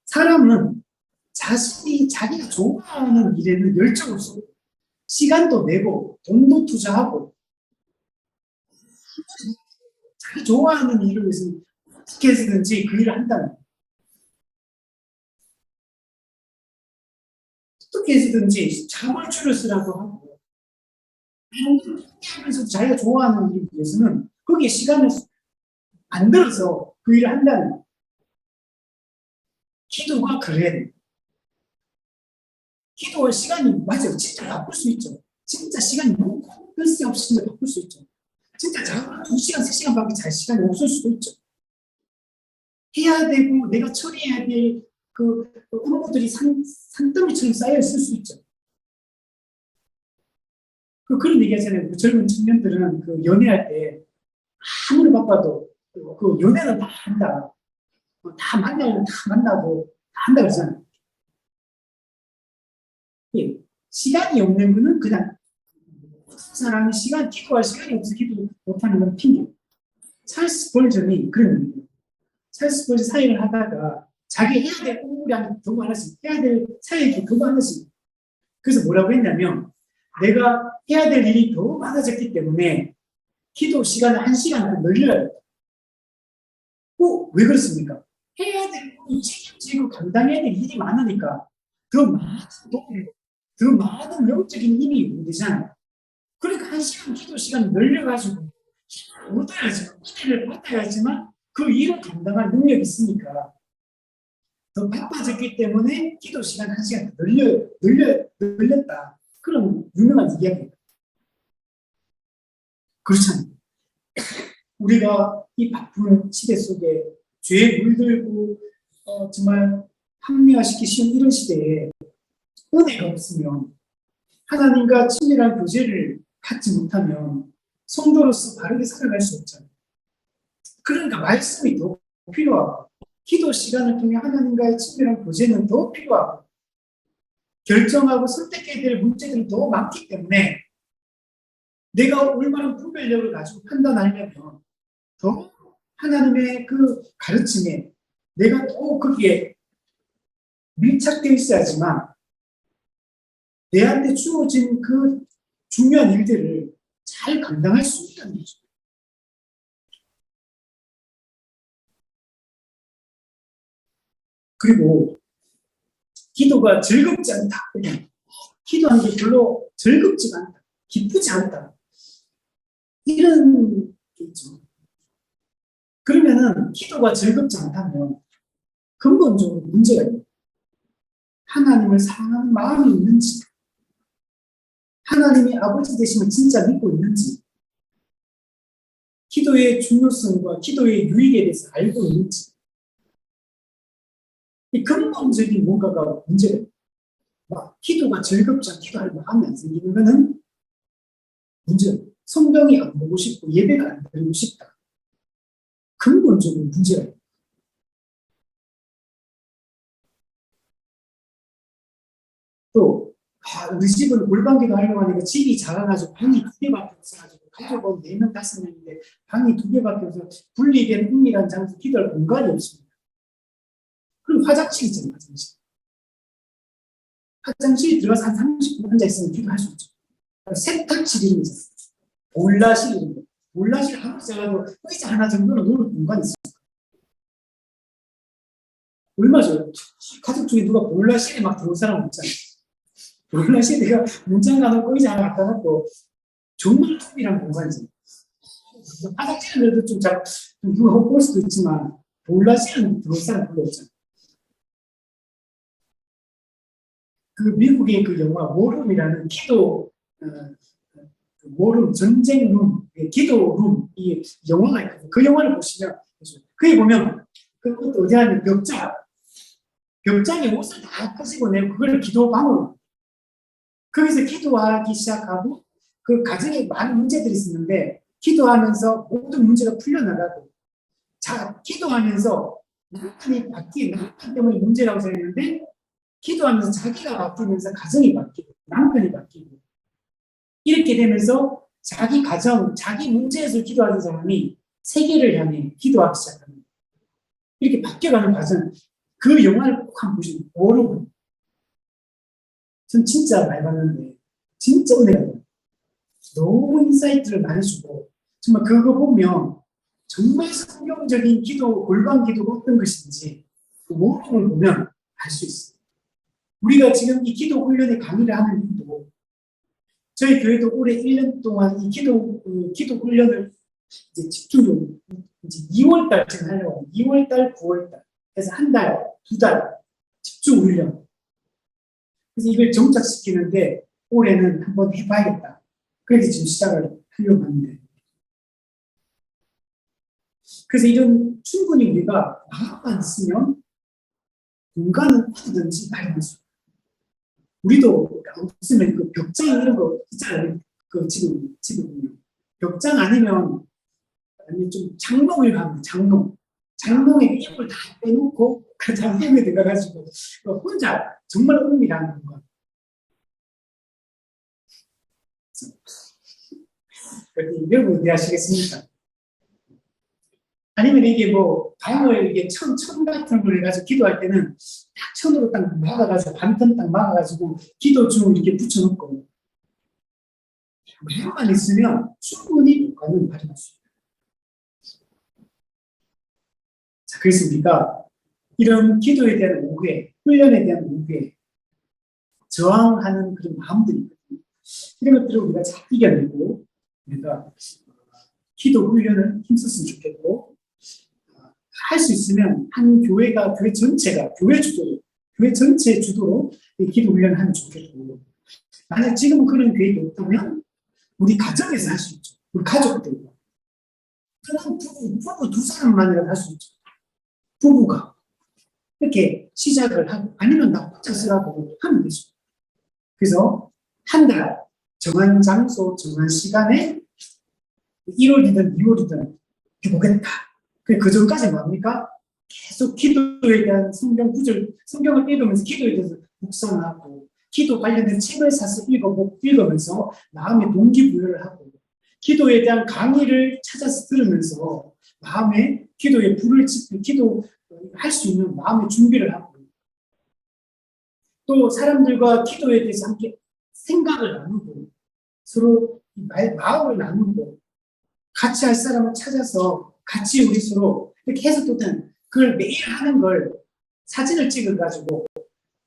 사람은 자기가 좋아하는 일에는 열정을 쏘고, 시간도 내고, 돈도 투자하고, 자기 좋아하는 일을 위해서 어떻게 해서든지 그 일을 한다는 거예요. 어떻게 해서든지 자본줄을 쓰라고 하고, 하면서 자기가 좋아하는 일에 위해서는 거기에 시간을 안 들어서 그 일을 한다는 거예요. 기도가 그래야 돼요. 기도할 시간이, 맞아요. 진짜 바쁠 수 있죠. 진짜 시간이 너무 뺄새 없이 진짜 바꿀 수 있죠. 진짜 자고 2시간, 3시간밖에 잘 시간이 없을 수도 있죠. 해야 되고 내가 처리해야 될 그 업무들이 산더미처럼 쌓여 있을 수 있죠. 그런 얘기 하잖아요. 그 젊은 청년들은 그 연애할 때 아무리 바빠도 그 연애는 다 한다. 다 만나면 다 만나고 다 한다 그러잖아요. 예. 시간이 없는 거는 그냥 사람이 기도할 시간이 없어 기도 못하는 건 핑계. 찰스 볼전이 그런 얘기예요. 찰스 볼전 사역을 하다가 자기 해야 될 업무량 더 많았어요. 해야 될 사역이 더 많았어요. 그래서 뭐라고 했냐면 내가 해야 될 일이 더 많아졌기 때문에 기도 시간을 1시간 더 늘려야 돼. 왜 그렇습니까? 해야 될 일이 책임지고 감당해야 될 일이 많으니까 더 많은 영적인 힘이 문제잖아요. 그러니까 1시간 기도 시간 늘려가지고 얻어야지, 기대를 받아야지만 그 일을 감당할 능력이 있으니까 더 바빠졌기 때문에 기도 시간 1시간 늘렸다. 그런 유명한 이야기입니다. 그렇잖아요. 우리가 이 바쁜 시대 속에 죄에 물들고 정말 합리화시키기 쉬운 이런 시대에 은혜가 없으면 하나님과 친밀한 교제를 갖지 못하면 성도로서 바르게 살아갈 수 없잖아요. 그러니까 말씀이 더 필요하고 기도 시간을 통해 하나님과의 친밀한 교제는 더 필요하고 결정하고 선택해야 될 문제들이 더 많기 때문에 내가 얼마나 분별력을 가지고 판단하려면 더 하나님의 그 가르침에 내가 또 거기에 밀착되어 있어야지만 내한테 주어진 그 중요한 일들을 잘 감당할 수 있다는 거죠. 그리고 기도가 즐겁지 않다. 기도하는 게 별로 즐겁지가 않다. 기쁘지 않다. 이런 게 있죠. 그러면은 기도가 즐겁지 않다면 근본적으로 문제가 있는 하나님을 사랑하는 마음이 있는지 하나님이 아버지 되심을 진짜 믿고 있는지 기도의 중요성과 기도의 유익에 대해서 알고 있는지 이 근본적인 뭔가가 문제가 있는 기도가 즐겁지 않고 기도할 마음이 안 생기는 것은 문제가 있는 성경이 안 보고 싶고 예배가 안 드리고 싶다. 근본적인 문제가 있는 또 우리 집은 골방기도 하려고 하니까 집이 작아가지고 방이 2개밖에 없어가지고 가족은 4명, 5명인데 방이 2개밖에 없어서 분리된 은밀한 장소 기도할 공간이 없습니다. 그럼 화장실 있잖아요. 화장실에 들어가서 한 30분 앉아있으면 기도할 수 있죠. 세탁실 이런 거 있어요. 몰라실 이런 거. 몰라실 아무리 작아도 의자 하나 정도는 놓을 공간이 있습니다. 얼마 전에 가족 중에 누가 몰라실에 막 들어올 사람 없잖아요. 몰라실에 내가 문장 가놓고 의자 하나 갖다 놓고 정말 틈이란 공간이죠. 화장실은 그래도 좀 누가 볼 수도 있지만 몰라실은 들어올 사람 별로 없잖아요. 그 미국의 그 영화 워룸이라는 기도 워룸 전쟁룸 기도룸 이 영화가 있거든요. 그 영화를 보시면 그게 보면 그것도 어디 하면 벽장에 옷을 다 가지고 내고 그걸 기도방으로 거기서 기도하기 시작하고 그 가정에 많은 문제들이 있었는데 기도하면서 모든 문제가 풀려나가고 기도하면서 남편 때문에 문제라고 생각했는데 기도하면서 자기가 바뀌면서 가정이 바뀌고 남편이 바뀌고 이렇게 되면서 자기 가정, 자기 문제에서 기도하는 사람이 세계를 향해 기도하기 시작합니다. 이렇게 바뀌어가는 과정, 그 영화를 꼭 한번 보시면 모르고 전 진짜 많이 봤는데 진짜 은혜가 돼요. 너무 인사이트를 많이 주고 정말 그거 보면 정말 성경적인 기도, 골방 기도가 어떤 것인지 그 모르는 보면 알 수 있어요. 우리가 지금 이 기도 훈련의 강의를 하는 이유도 저희 교회도 올해 1년 동안 이 기도 훈련을 이제 집중적으로 이제 2월달쯤 하려고 2월달, 9월달 그래서 한 달, 2달 집중 훈련. 그래서 이걸 정착시키는데 올해는 한번 해봐야겠다. 그래서 지금 시작을 하려고 하는데. 그래서 이런 충분히 우리가 마음만 쓰면 공간은 어디든지 마련할 수 있어요. 우리도 없으면 그 벽장 이런 거 있잖아요. 그 집에 보면. 벽장 아니면 좀 장롱을 가면 장롱에 이불 다 빼놓고 그 장롱에 들어가가지고 혼자 정말 은밀한 거. 여러분 이해하시겠습니까? 아니면 이게 뭐 방을 이게 천 같은 걸 해가지고 기도할 때는 딱 천으로 딱 막아가지고 반턴 딱 막아가지고 기도 중 이렇게 붙여놓고 매만 있으면 충분히 공간을 활용할 수 있어요. 자, 그래서 우리가 이런 기도에 대한 오해, 훈련에 대한 오해, 저항하는 그런 마음들이 있거든요. 이런 것들을 우리가 잘 이겨내고 우리가 기도 훈련을 힘썼으면 좋겠고 할 수 있으면 한 교회가 교회 전체가 교회 전체 주도로 기도 훈련을 하면 좋겠고 만약 지금 그런 계획이 없다면 우리 가정에서 할 수 있죠. 우리 가족들과 그런 부부 두 사람만이라도 할 수 있죠. 부부가 이렇게 시작을 하고 아니면 나 혼자 쓰라고 하면 되죠. 그래서 한 달 정한 장소 정한 시간에 1월이든 2월이든 해보겠다. 그 전까지 뭡니까? 계속 기도에 대한 성경 구절, 성경을 읽으면서 기도에 대해서 묵상하고 기도 관련된 책을 사서 읽으면서 마음의 동기부여를 하고 기도에 대한 강의를 찾아서 들으면서 마음에 기도에 불을 지피 기도할 수 있는 마음의 준비를 하고 또 사람들과 기도에 대해서 함께 생각을 나누고 서로 마음을 나누고 같이 할 사람을 찾아서 같이 우리 서로 이렇게 해서 또 그걸 매일 하는 걸 사진을 찍어가지고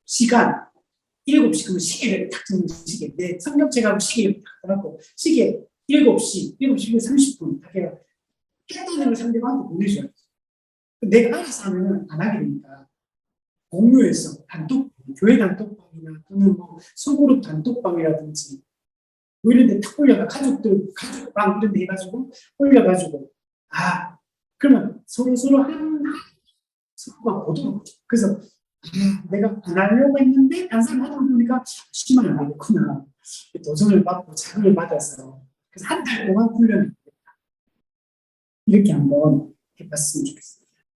시간 7시 그러면 시계를 딱 잡는 시계 내 성경책하고 시계를 딱 해놓고 시계 7시 30분 딱 해요. 했다는 걸 상대방한테 보내줘야 돼. 내가 알아서 하면 안 하게 되니까 공유해서 교회 단톡방이나 또는 뭐 소그룹 단톡방이라든지 뭐 이런 데 탁 올려가 가족방 이런 데 해가지고 올려가지고 그러면 서로 서로가 보도록 그래서 내가 안 하려고 했는데 다른 사람 하다 보니까 심하게 안 되겠구나 도전을 받고 자극을 받아서 그래서 한 달 동안 훈련을 했다. 이렇게 한번 해봤으면 좋겠어요.